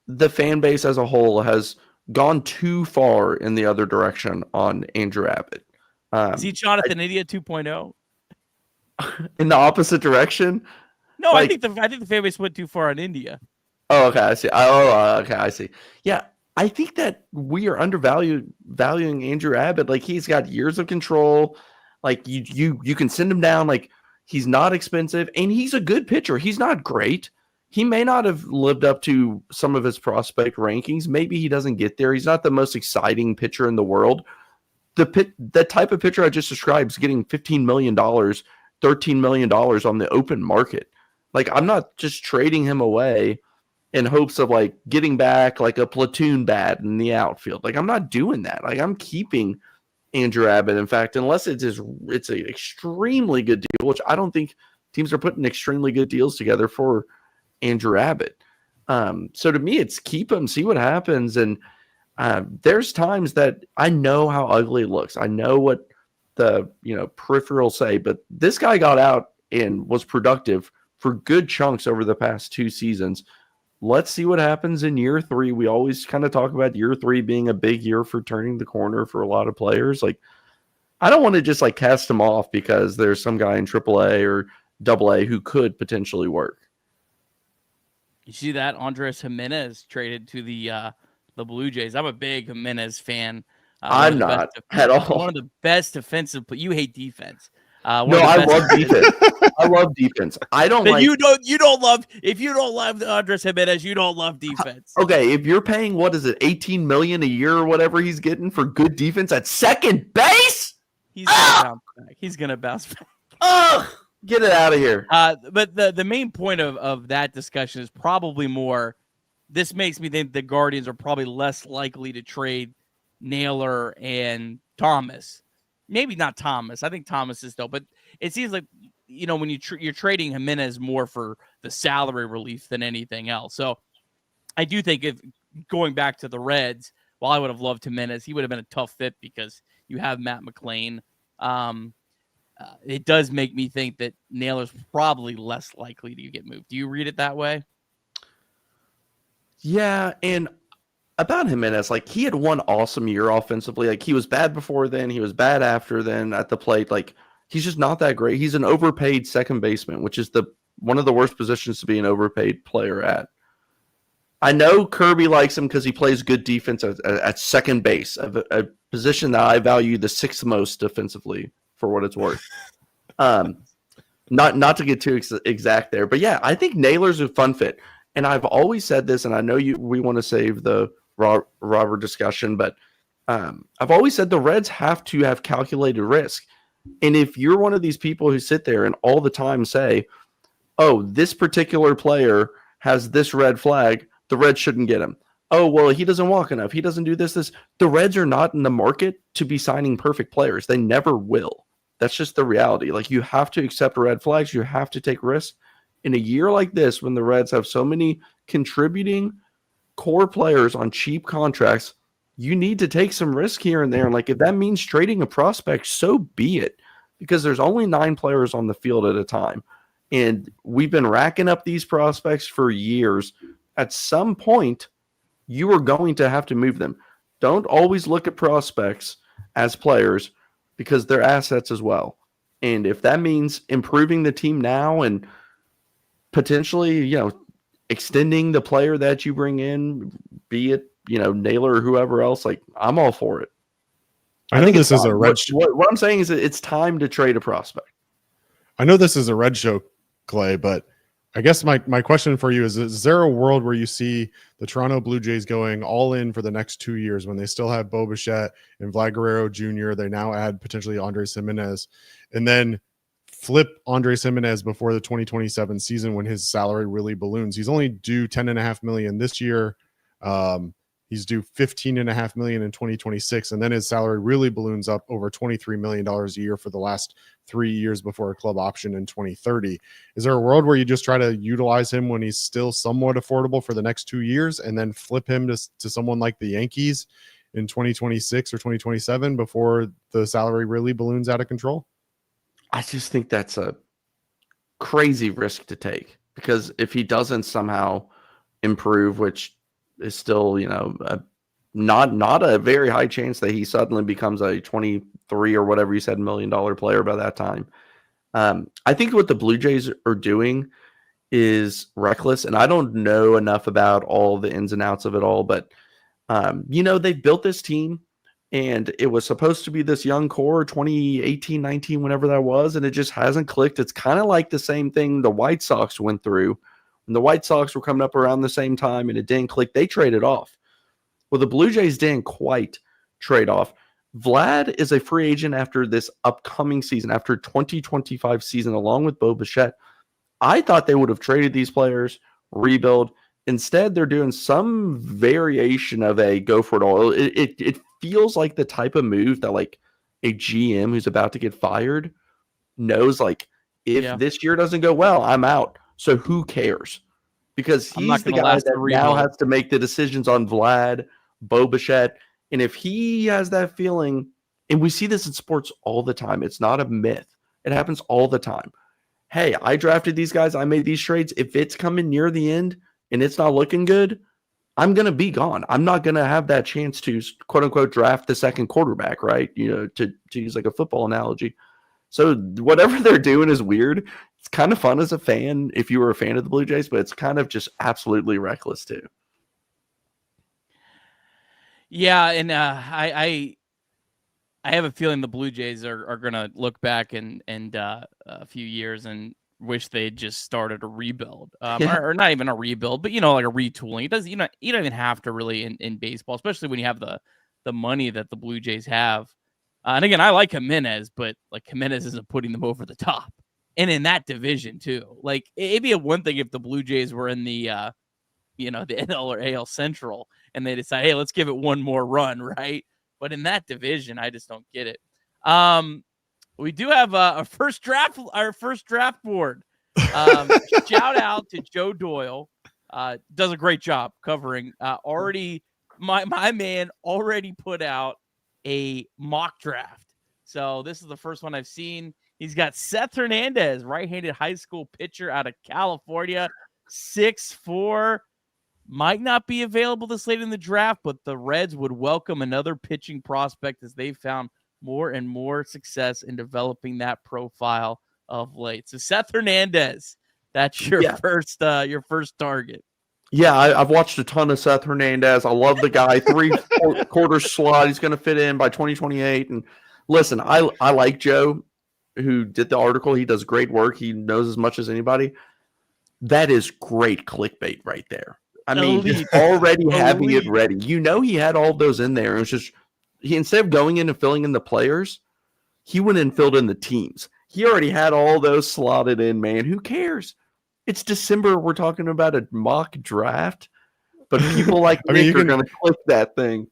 the fan base as a whole has gone too far in the other direction on Andrew Abbott. Is he Jonathan India 2.0? In the opposite direction? No, like, I think the fan base went too far on India. Oh, okay, I see. Okay, I see. Yeah, I think that we are valuing Andrew Abbott. Like he's got years of control. Like you can send him down. Like he's not expensive, and he's a good pitcher. He's not great. He may not have lived up to some of his prospect rankings. Maybe he doesn't get there. He's not the most exciting pitcher in the world. The type of pitcher I just described is getting $15 million, $13 million on the open market. Like I'm not just trading him away in hopes of like getting back like a platoon bat in the outfield. Like I'm not doing that. Like I'm keeping Andrew Abbott. In fact, unless it's an extremely good deal, which I don't think teams are putting extremely good deals together for Andrew Abbott. So to me, it's keep him, see what happens. And there's times that I know how ugly it looks. I know what the peripherals say, but this guy got out and was productive for good chunks over the past 2 seasons. Let's see what happens in year 3. We always kind of talk about year 3 being a big year for turning the corner for a lot of players. Like, I don't want to just like cast him off because there's some guy in AAA or AA who could potentially work. You see that Andres Jimenez traded to the Blue Jays. I'm a big Jimenez fan. I'm not at all. One of the best defensive, but you hate defense. No, I love defense. I love defense. I don't like. You don't love. If you don't love Andres Jimenez, you don't love defense. Okay, if you're paying what is it, $18 million a year or whatever he's getting for good defense at second base, he's gonna bounce back. He's gonna bounce back. Oh, get it out of here. But the main point of that discussion is probably more. This makes me think the Guardians are probably less likely to trade Naylor and Thomas. Maybe not Thomas. I think Thomas is still, but it seems like, when you're trading Jimenez more for the salary relief than anything else. So I do think if going back to the Reds, while I would have loved Jimenez, he would have been a tough fit because you have Matt McLain. It does make me think that Naylor's probably less likely to get moved. Do you read it that way? Yeah, and about Jimenez, like he had one awesome year offensively. Like he was bad before then, he was bad after then at the plate. Like he's just not that great. He's an overpaid second baseman, which is one of the worst positions to be an overpaid player at. I know Kirby likes him because he plays good defense at second base, a position that I value the 6th most defensively for what it's worth. Not to get too exact there, but yeah, I think Naylor's a fun fit. And I've always said this, and I know we want to save the Robert discussion, but I've always said the Reds have to have calculated risk. And if you're one of these people who sit there and all the time say, oh, this particular player has this red flag, the Reds shouldn't get him. Oh, well, he doesn't walk enough. He doesn't do this. The Reds are not in the market to be signing perfect players. They never will. That's just the reality. Like, you have to accept red flags. You have to take risks. In a year like this, when the Reds have so many contributing core players on cheap contracts, you need to take some risk here and there. And like, if that means trading a prospect, so be it, because there's only 9 players on the field at a time. And we've been racking up these prospects for years. At some point, you are going to have to move them. Don't always look at prospects as players, because they're assets as well. And if that means improving the team now and potentially, extending the player that you bring in, be it, Naylor or whoever else, like, I'm all for it. I think this is a Red show. What I'm saying is that it's time to trade a prospect. I know this is a Red show, Clay, but I guess my question for you is there a world where you see the Toronto Blue Jays going all in for the next 2 years when they still have Bo Bichette and Vlad Guerrero Jr.? They now add potentially Andres Jimenez, and then flip Andres Gimenez before the 2027 season when his salary really balloons. He's only due $10.5 million this year. He's due $15.5 million in 2026, and then his salary really balloons up over $23 million a year for the last 3 years before a club option in 2030. Is there a world where you just try to utilize him when he's still somewhat affordable for the next 2 years, and then flip him to someone like the Yankees in 2026 or 2027 before the salary really balloons out of control? I just think that's a crazy risk to take, because if he doesn't somehow improve, which is still, not a very high chance that he suddenly becomes a 23 or whatever you said $1 million player by that time. I think what the Blue Jays are doing is reckless, and I don't know enough about all the ins and outs of it all, but they've built this team, and it was supposed to be this young core 2018, 19, whenever that was, and it just hasn't clicked. It's kind of like the same thing the White Sox went through. When the White Sox were coming up around the same time and it didn't click, they traded off. Well, the Blue Jays didn't quite trade off. Vlad is a free agent after this upcoming season, after 2025 season, along with Bo Bichette. I thought they would have traded these players, rebuild. Instead, they're doing some variation of a go for it all. It feels like the type of move that like a GM who's about to get fired knows, like, if this year doesn't go well, I'm out. So who cares? Because he's the guy that now has to make the decisions on Vlad, Bo Bichette. And if he has that feeling, and we see this in sports all the time, it's not a myth. It happens all the time. Hey, I drafted these guys. I made these trades. If it's coming near the end and it's not looking good, I'm going to be gone. I'm not going to have that chance to, quote unquote, draft the second quarterback, right? To use like a football analogy. So whatever they're doing is weird. It's kind of fun as a fan if you were a fan of the Blue Jays, but it's kind of just absolutely reckless too. Yeah, and I have a feeling the Blue Jays are going to look back and a few years and wish they just started a rebuild, or not even a rebuild, but like a retooling. It does, you don't even have to really in baseball, especially when you have the money that the Blue Jays have. And again, I like Gimenez, but like Gimenez isn't putting them over the top, and in that division too. Like it'd be one thing if the Blue Jays were in the the NL or AL Central and they decide, hey, let's give it one more run, right? But in that division, I just don't get it. We do have our first draft board. Shout out to Joe Doyle. Does a great job covering. Already, my man already put out a mock draft. So this is the first one I've seen. He's got Seth Hernandez, right-handed high school pitcher out of California, 6'4". Might not be available this late in the draft, but the Reds would welcome another pitching prospect as they've found more and more success in developing that profile of late. So Seth Hernandez, that's your first target. Yeah, I've watched a ton of Seth Hernandez. I love the guy. 3/4 slot. He's going to fit in by 2028. And listen, I like Joe, who did the article. He does great work. He knows as much as anybody. That is great clickbait right there. I mean, just already having it ready. He had all those in there. It was just, instead of going in and filling in the players, he went and filled in the teams. He already had all those slotted in, man. Who cares? It's December. We're talking about a mock draft, but people like Nick are going to click that thing.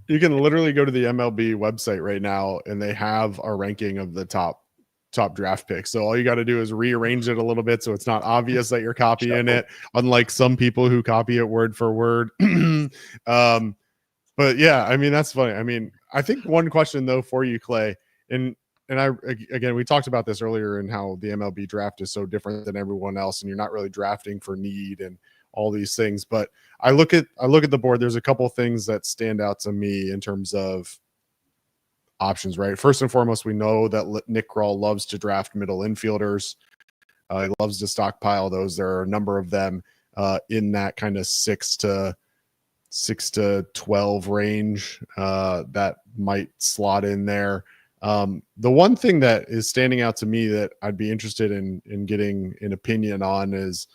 You can literally go to the MLB website right now, and they have a ranking of the top draft picks. So all you got to do is rearrange it a little bit so it's not obvious that you're copying it, unlike some people who copy it word for word. But yeah, I mean, that's funny. I mean, I think one question though for you, Clay, and again, we talked about this earlier and how the MLB draft is so different than everyone else, and you're not really drafting for need and all these things. But I look at the board. There's a couple things that stand out to me in terms of options, right? First and foremost, we know that Nick Krall loves to draft middle infielders. He loves to stockpile those. There are a number of them in that kind of 6 to 12 range that might slot in there. The one thing that is standing out to me that I'd be interested in getting an opinion on is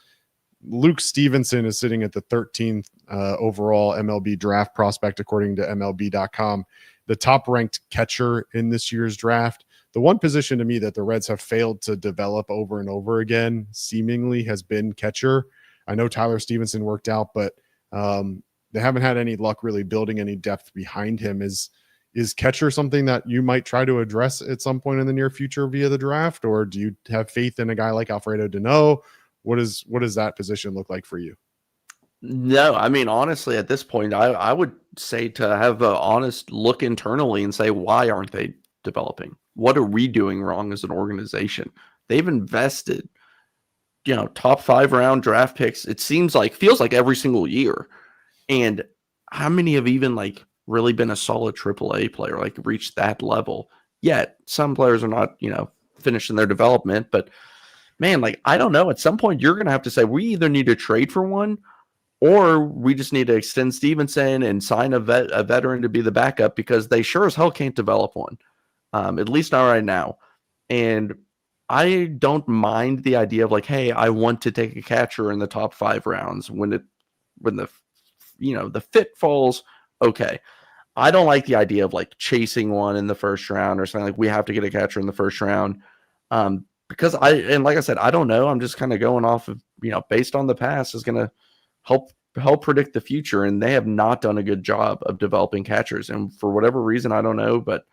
Luke Stevenson is sitting at the 13th overall MLB draft prospect, according to MLB.com, the top ranked catcher in this year's draft. the one position to me that the Reds have failed to develop over and over again, seemingly, has been catcher. I know Tyler Stevenson worked out, but they haven't had any luck really building any depth behind him. Is catcher something that you might try to address at some point in the near future via the draft, or do you have faith in a guy like Alfredo Deneau? What does that position look like for you? No, I mean, honestly, at this point, I would say to have an honest look internally and say, why aren't they developing? What are we doing wrong as an organization? They've invested, top 5 round draft picks. It feels like every single year. And how many have even really been a solid AAA player, reached that level yet? Some players are not, finishing their development, but man, I don't know. At some point, you're going to have to say, we either need to trade for one, or we just need to extend Stevenson and sign a veteran to be the backup, because they sure as hell can't develop one, at least not right now. And I don't mind the idea of hey, I want to take a catcher in the top 5 rounds when the fit falls. Okay. I don't like the idea of chasing one in the first round or something. We have to get a catcher in the first round. Because like I said, I don't know. I'm just kind of going off of, based on the past, is going to help predict the future. And they have not done a good job of developing catchers. And for whatever reason, I don't know. But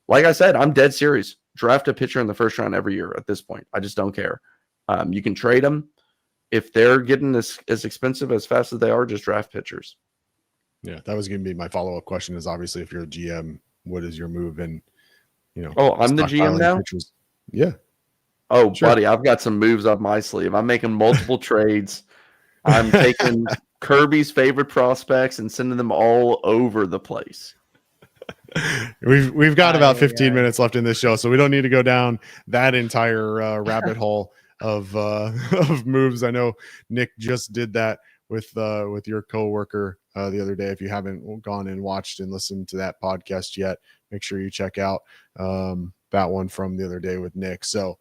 like I said, I'm dead serious. Draft a pitcher in the first round every year at this point. I just don't care. You can trade them. If they're getting as expensive as fast as they are, just draft pitchers. Yeah, that was going to be my follow-up question, is obviously if you're a GM, what is your move? And, Oh, I'm the GM now? Pitchers. Yeah. Oh, sure. Buddy, I've got some moves up my sleeve. I'm making multiple trades. I'm taking Kirby's favorite prospects and sending them all over the place. We've got about 15 minutes left in this show, so we don't need to go down that entire rabbit hole of moves. I know Nick just did that with your coworker the other day. If you haven't gone and watched and listened to that podcast yet, make sure you check out that one from the other day with Nick. So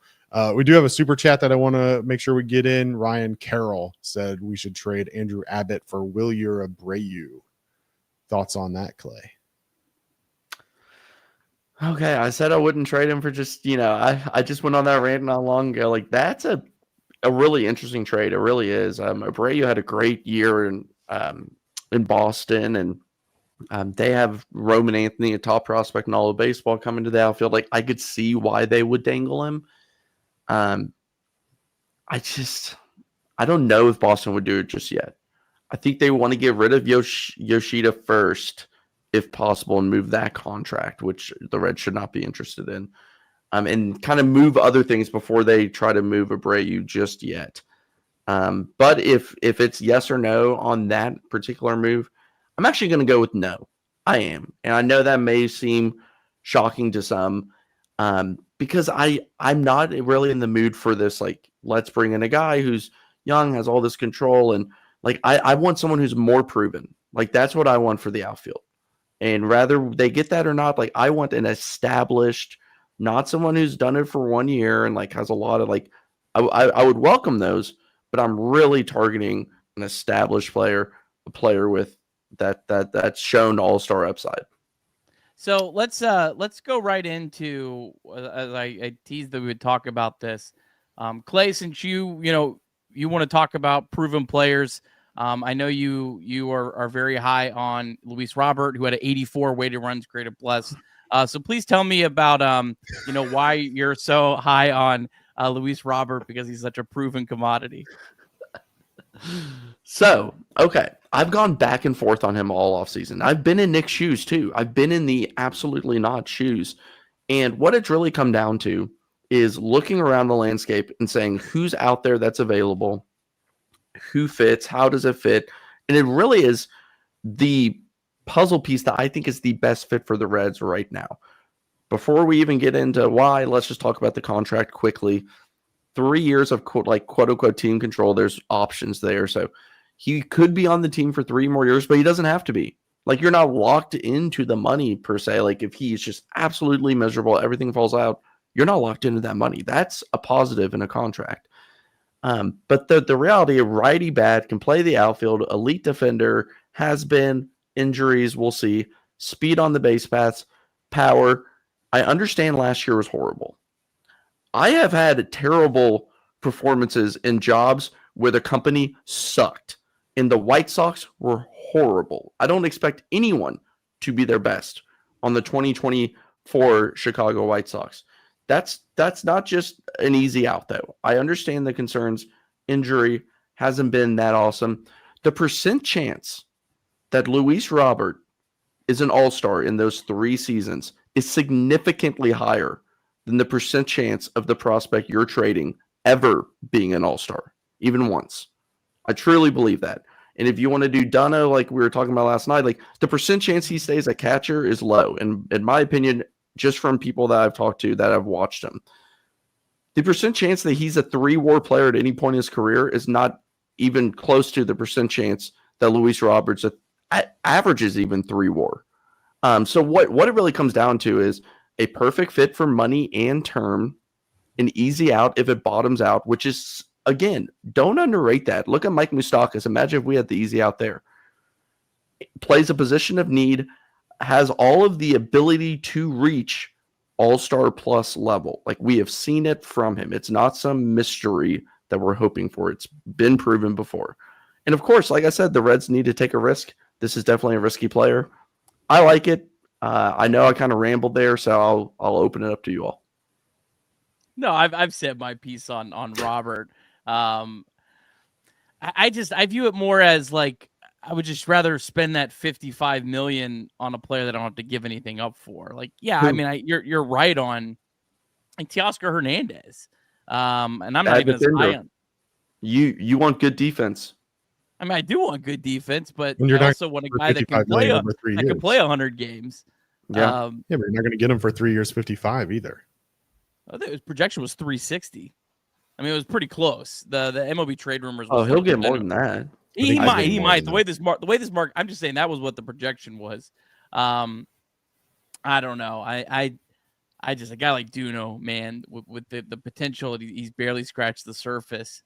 we do have a super chat that I want to make sure we get in. Ryan Carroll said we should trade Andrew Abbott for Wilyer Abreu. Thoughts on that, Clay? Okay, I said I wouldn't trade him for just, I just went on that rant not long ago. That's a really interesting trade. It really is. Abreu had a great year in Boston, and they have Roman Anthony, a top prospect in all of baseball, coming to the outfield. I could see why they would dangle him. I don't know if Boston would do it just yet. I think they want to get rid of Yoshida first, if possible, and move that contract, which the Reds should not be interested in, and kind of move other things before they try to move Abreu just yet. But if it's yes or no on that particular move, I'm actually going to go with no. I am. And I know that may seem shocking to some, because I'm not really in the mood for this, let's bring in a guy who's young, has all this control, and I want someone who's more proven. That's what I want for the outfield. And rather they get that or not, I want an established, not someone who's done it for 1 year and has a lot of I would welcome those, but I'm really targeting an established player, a player with that's shown all-star upside. So let's go right into, as I teased that we would talk about this. Clay, since you want to talk about proven players, I know you are very high on Luis Robert, who had an 84 weighted runs created plus. So please tell me about why you're so high on Luis Robert, because he's such a proven commodity. So, okay, I've gone back and forth on him all offseason. I've been in Nick's shoes too. I've been in the absolutely not shoes. And what it's really come down to is looking around the landscape and saying who's out there that's available, who fits, how does it fit? And it really is the puzzle piece that I think is the best fit for the Reds right now. Before we even get into why, let's just talk about the contract quickly. 3 years of quote unquote team control. There's options there. So he could be on the team for 3 more years, but he doesn't have to be. You're not locked into the money per se. If he's just absolutely miserable, everything falls out, you're not locked into that money. That's a positive in a contract. But the reality of righty bat, can play the outfield, elite defender, has been injuries, we'll see, speed on the base paths, power. I understand last year was horrible. I have had terrible performances in jobs where the company sucked, and the White Sox were horrible. I don't expect anyone to be their best on the 2024 Chicago White Sox. That's not just an easy out, though. I understand the concerns. Injury hasn't been that awesome. The percent chance that Luis Robert is an all-star in those 3 seasons is significantly higher than the percent chance of the prospect you're trading ever being an all-star, even once. I truly believe that. And if you want to do Dunno, like we were talking about last night, like the percent chance he stays a catcher is low. And in my opinion, just from people that I've talked to, that I've watched him, the percent chance that he's a 3-WAR player at any point in his career is not even close to the percent chance that Luis Roberts averages even 3-WAR. So what it really comes down to is a perfect fit for money and term, an easy out if it bottoms out, which is, again, don't underrate that. Look at Mike Moustakas. Imagine if we had the easy out there. Plays a position of need, has all of the ability to reach all-star plus level. Like, we have seen it from him. It's not some mystery that we're hoping for. It's been proven before. And of course, like I said, the Reds need to take a risk. This is definitely a risky player. I like it. I know I kind of rambled there, so I'll open it up to you all. No, I've said my piece on Robert. I view it more as like I would just rather spend that $55 million on a player that I don't have to give anything up for. Like, yeah, I mean, you're right on like Teoscar Hernandez. And I'm not even as high on. You want good defense. I mean, I do want good defense, but and you're I also want a guy that can play 100 games. Yeah, but you're not going to get him for 3 years, 55 either. I think his projection was 360. I mean, it was pretty close. The MLB trade rumors. Oh, he'll get more than that. He might. The way this mark, I'm just saying that was what the projection was. I don't know. I just, a guy like Duno, man, with the potential, he's barely scratched the surface.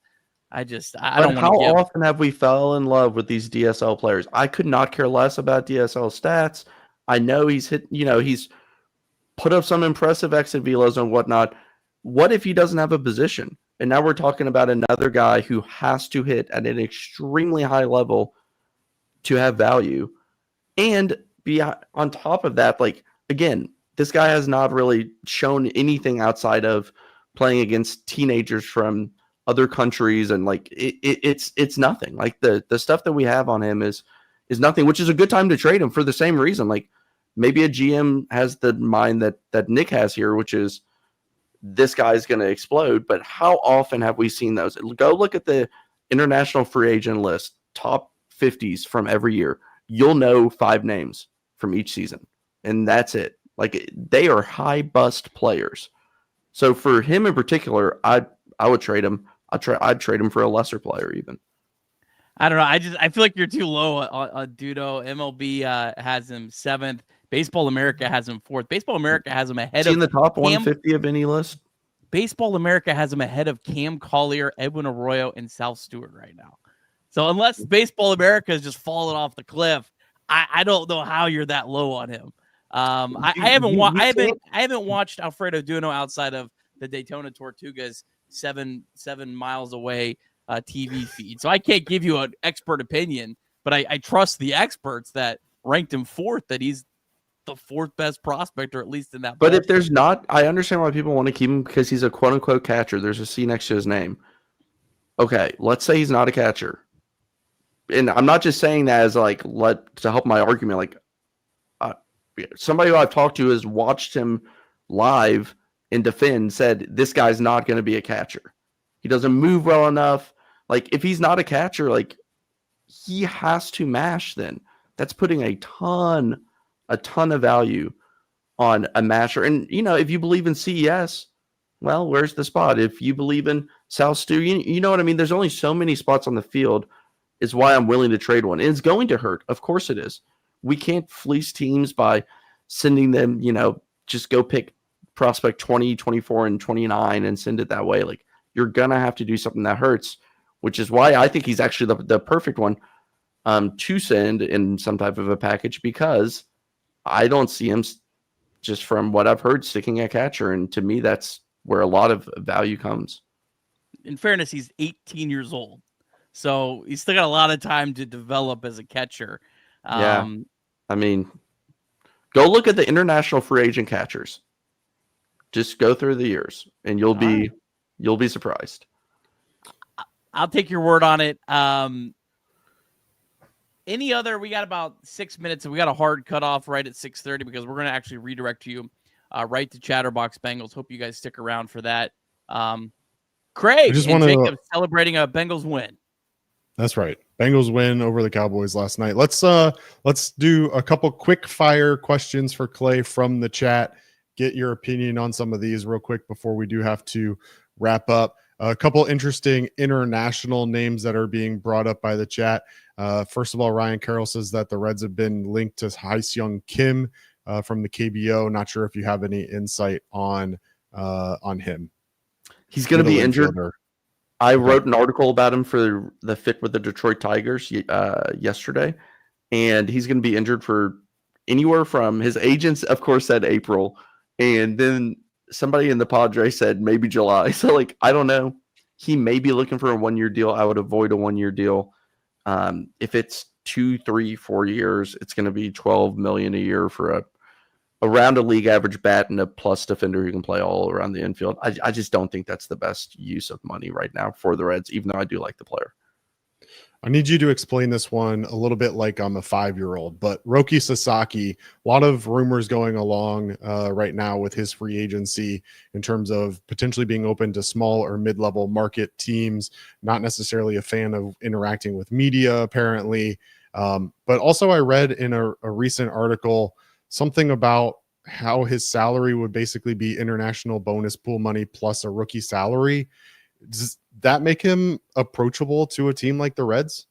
I don't want to. How often have we fell in love with these DSL players? I could not care less about DSL stats. I know he's hit, he's put up some impressive exit velos and whatnot. What if he doesn't have a position? And now we're talking about another guy who has to hit at an extremely high level to have value. And be on top of that, like, again, this guy has not really shown anything outside of playing against teenagers from other countries, and like it's nothing. Like the stuff that we have on him is nothing, which is a good time to trade him for the same reason. Like, maybe a GM has the mind that Nick has here, which is this guy's going to explode. But how often have we seen those? Go look at the international free agent list, top 50s from every year. You'll know 5 names from each season, and that's it. Like, they are high bust players. So for him in particular, I would trade him. I'd trade him for a lesser player even. I don't know. I feel like you're too low on Dudo. MLB has him 7th. Baseball America has him 4th. Baseball America has him ahead of in the top 150 of any list. Baseball America has him ahead of Cam Collier, Edwin Arroyo, and Sal Stewart right now. So unless Baseball America is just falling off the cliff, I don't know how you're that low on him. I haven't watched Alfredo Duno outside of the Daytona Tortugas 7 miles away TV feed. So I can't give you an expert opinion, but I trust the experts that ranked him 4th, that he's the 4th best prospect, or at least in that. But if there's not, I understand why people want to keep him, because he's a quote unquote catcher. There's a C next to his name. Okay, let's say he's not a catcher. And I'm not just saying that as like to help my argument. Like somebody who I've talked to has watched him live and defend, said this guy's not going to be a catcher. He doesn't move well enough. Like, if he's not a catcher, like, he has to mash then. That's putting a ton of value on a masher. And, if you believe in CES, well, where's the spot? If you believe in Sal Stu, you know what I mean? There's only so many spots on the field, is why I'm willing to trade one. And it's going to hurt. Of course it is. We can't fleece teams by sending them, just go pick prospect 20, 24, and 29 and send it that way. Like, you're going to have to do something that hurts, which is why I think he's actually the perfect one to send in some type of a package, because I don't see him just from what I've heard, sticking at catcher. And to me, that's where a lot of value comes. In fairness, he's 18 years old. So he's still got a lot of time to develop as a catcher. Yeah. I mean, go look at the international free agent catchers. Just go through the years and you'll be surprised. I'll take your word on it. Any other? We got about 6 minutes, and we got a hard cutoff right at 6:30 because we're going to actually redirect you right to Chatterbox Bengals. Hope you guys stick around for that. Craig and Jacob celebrating a Bengals win. That's right. Bengals win over the Cowboys last night. Let's do a couple quick fire questions for Clay from the chat. Get your opinion on some of these real quick before we do have to wrap up. A couple interesting international names that are being brought up by the chat. First of all, Ryan Carroll says that the Reds have been linked to Hae-Seung Kim from the KBO. Not sure if you have any insight on him. He's going to be injured. I wrote an article about him for the Fit with the Detroit Tigers yesterday, and he's going to be injured for anywhere from, his agents, of course, said April, and then somebody in the Padres said maybe July. So, like, I don't know. He may be looking for a 1-year deal. I would avoid a 1-year deal. If it's 2, 3, 4 years, it's going to be $12 million a year for around a league average bat and a plus defender who can play all around the infield. I just don't think that's the best use of money right now for the Reds, even though I do like the player. I need you to explain this one a little bit like I'm a 5-year-old, but Roki Sasaki, a lot of rumors going along right now with his free agency in terms of potentially being open to small or mid-level market teams, not necessarily a fan of interacting with media, apparently. But also I read in a recent article something about how his salary would basically be international bonus pool money plus a rookie salary. Does that make him approachable to a team like the Reds?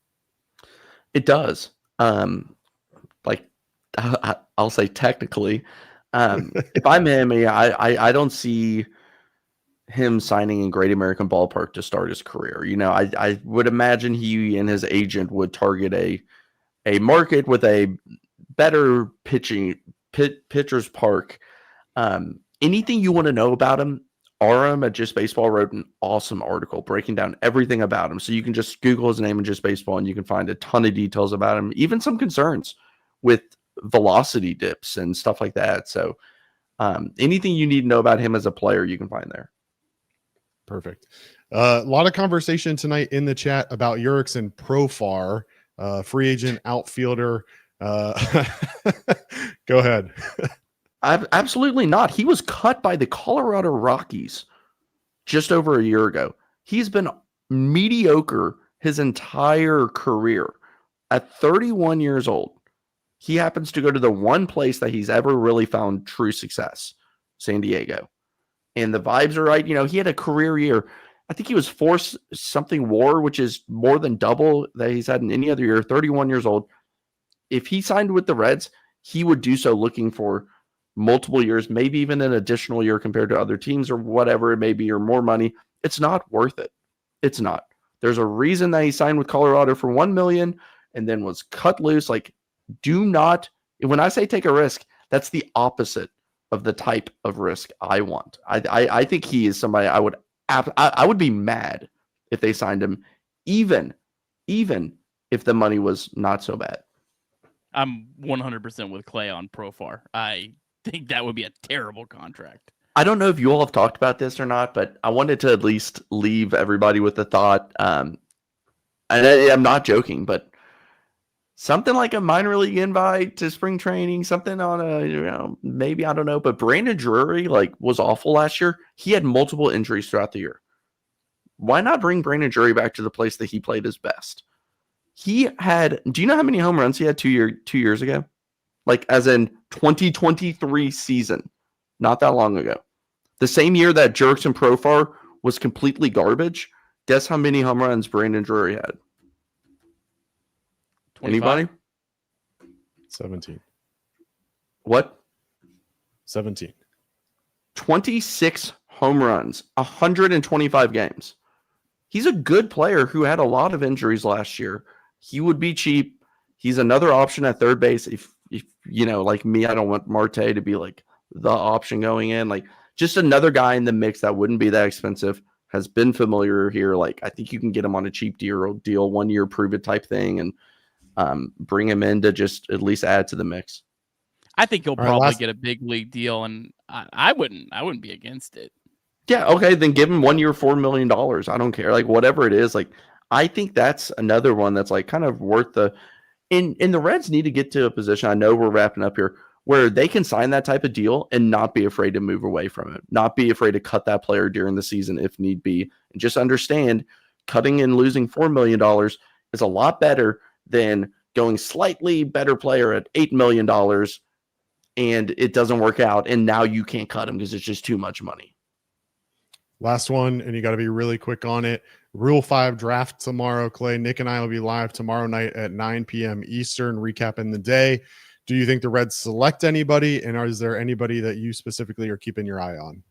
It does. Like I'll say technically, if I'm him, I don't see him signing in Great American Ballpark to start his career. You know, I would imagine he and his agent would target a market with a better pitcher's park. Anything you want to know about him, Aram at Just Baseball wrote an awesome article breaking down everything about him. So you can just Google his name in Just Baseball and you can find a ton of details about him, even some concerns with velocity dips and stuff like that. So anything you need to know about him as a player, you can find there. Perfect. A lot of conversation tonight in the chat about Jurickson Profar, free agent outfielder. Go ahead. Absolutely not. He was cut by the Colorado Rockies just over a year ago. He's been mediocre his entire career. At 31 years old, he happens to go to the one place that he's ever really found true success, San Diego. And the vibes are right. You know, he had a career year. I think he was 4-something WAR, which is more than double that he's had in any other year, 31 years old. If he signed with the Reds, he would do so looking for multiple years, maybe even an additional year compared to other teams or whatever it may be, or more money. It's not worth it. It's not. There's a reason that he signed with Colorado for $1 million and then was cut loose. Like, do not, when I say take a risk, that's the opposite of the type of risk I want. I think he is somebody I would be mad if they signed him, even if the money was not so bad. I'm 100% with Clay on Profar. I think that would be a terrible contract. I don't know if you all have talked about this or not, but I wanted to at least leave everybody with the thought. And I'm not joking, but something like a minor league invite to spring training, something on a, maybe, I don't know, but Brandon Drury was awful last year. He had multiple injuries throughout the year. Why not bring Brandon Drury back to the place that he played his best? He had, do you know how many home runs he had 2 years ago? As in 2023 season, not that long ago. The same year that Jurickson Profar was completely garbage. Guess how many home runs Brandon Drury had? 25? Anybody? 17. What? 17. 26 home runs, 125 games. He's a good player who had a lot of injuries last year. He would be cheap. He's another option at third base. If like me, I don't want Marte to be the option going in. Like, just another guy in the mix that wouldn't be that expensive, has been familiar here. Like, I think you can get him on a cheap deal, 1 year prove it type thing, and bring him in to just at least add to the mix. I think he'll probably get a big league deal, and I wouldn't be against it. Yeah, okay, then give him 1 year, $4 million. I don't care. Like, whatever it is, like, I think that's another one that's like kind of worth the in the Reds need to get to a position. I know we're wrapping up here where they can sign that type of deal and not be afraid to move away from it, not be afraid to cut that player during the season if need be, and just understand cutting and losing $4 million is a lot better than going slightly better player at $8 million and it doesn't work out, and now you can't cut him because it's just too much money. Last one, and you got to be really quick on it. Rule 5 draft tomorrow, Clay. Nick and I will be live tomorrow night at 9 p.m. Eastern, recapping the day. Do you think the Reds select anybody, and is there anybody that you specifically are keeping your eye on?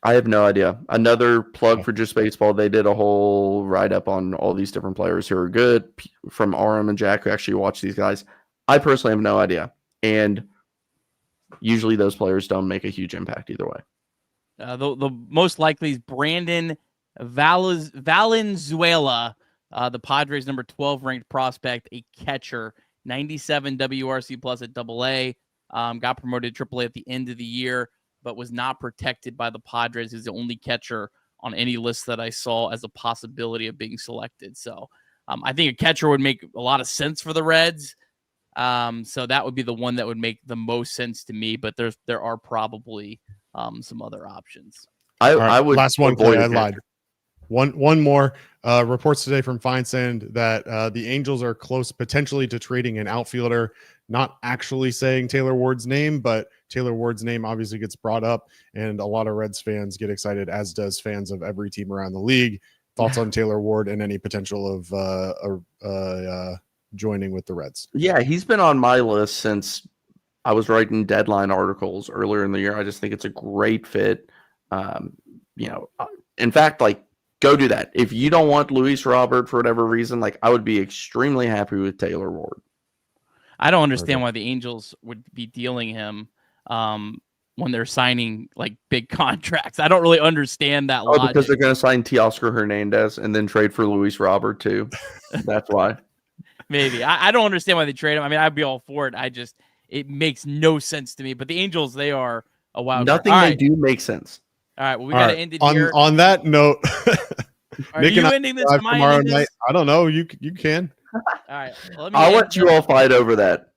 I have no idea. Another plug for Just Baseball. They did a whole write-up on all these different players who are good, from Aram and Jack, who actually watch these guys. I personally have no idea, and usually those players don't make a huge impact either way. The most likely is Brandon Valenzuela, the Padres' number 12 ranked prospect, a catcher, 97 WRC plus at AA. Got promoted to AAA at the end of the year, but was not protected by the Padres. He's the only catcher on any list that I saw as a possibility of being selected. So I think a catcher would make a lot of sense for the Reds. So that would be the one that would make the most sense to me, but there are probably some other options. I would. Last one, Clay, I lied. One more. Reports today from Feinsand that the Angels are close potentially to trading an outfielder, not actually saying Taylor Ward's name, but Taylor Ward's name obviously gets brought up, and a lot of Reds fans get excited, as does fans of every team around the league. Thoughts on Taylor Ward and any potential of joining with the Reds? Yeah, he's been on my list since I was writing deadline articles earlier in the year. I just think it's a great fit. In fact, like, go do that. If you don't want Luis Robert for whatever reason, like, I would be extremely happy with Taylor Ward. I don't understand why the Angels would be dealing him when they're signing like big contracts. I don't really understand that logic. Because they're going to sign Teoscar Hernandez and then trade for Luis Robert too. That's why. Maybe. I don't understand why they trade him. I mean, I'd be all for it. It makes no sense to me. But the Angels, they are a wild card. Nothing they do makes sense. All right, well, we got to end it on, here. On that note, Nick and I ending this? Am I tomorrow ending night? this? I don't know. You can. All right, well, I'll let you all fight over that.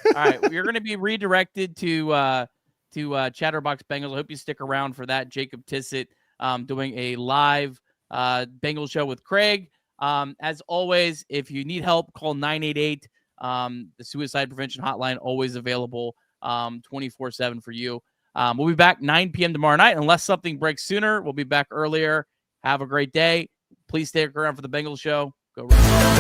All right, we're going to be redirected to Chatterbox Bengals. I hope you stick around for that. Jacob Tissett doing a live Bengals show with Craig. As always, if you need help, call 988. The suicide prevention hotline, always available 24/7 for you. We'll be back 9 p.m. tomorrow night. Unless something breaks sooner, we'll be back earlier. Have a great day. Please stay around for the Bengals show. Go Reds.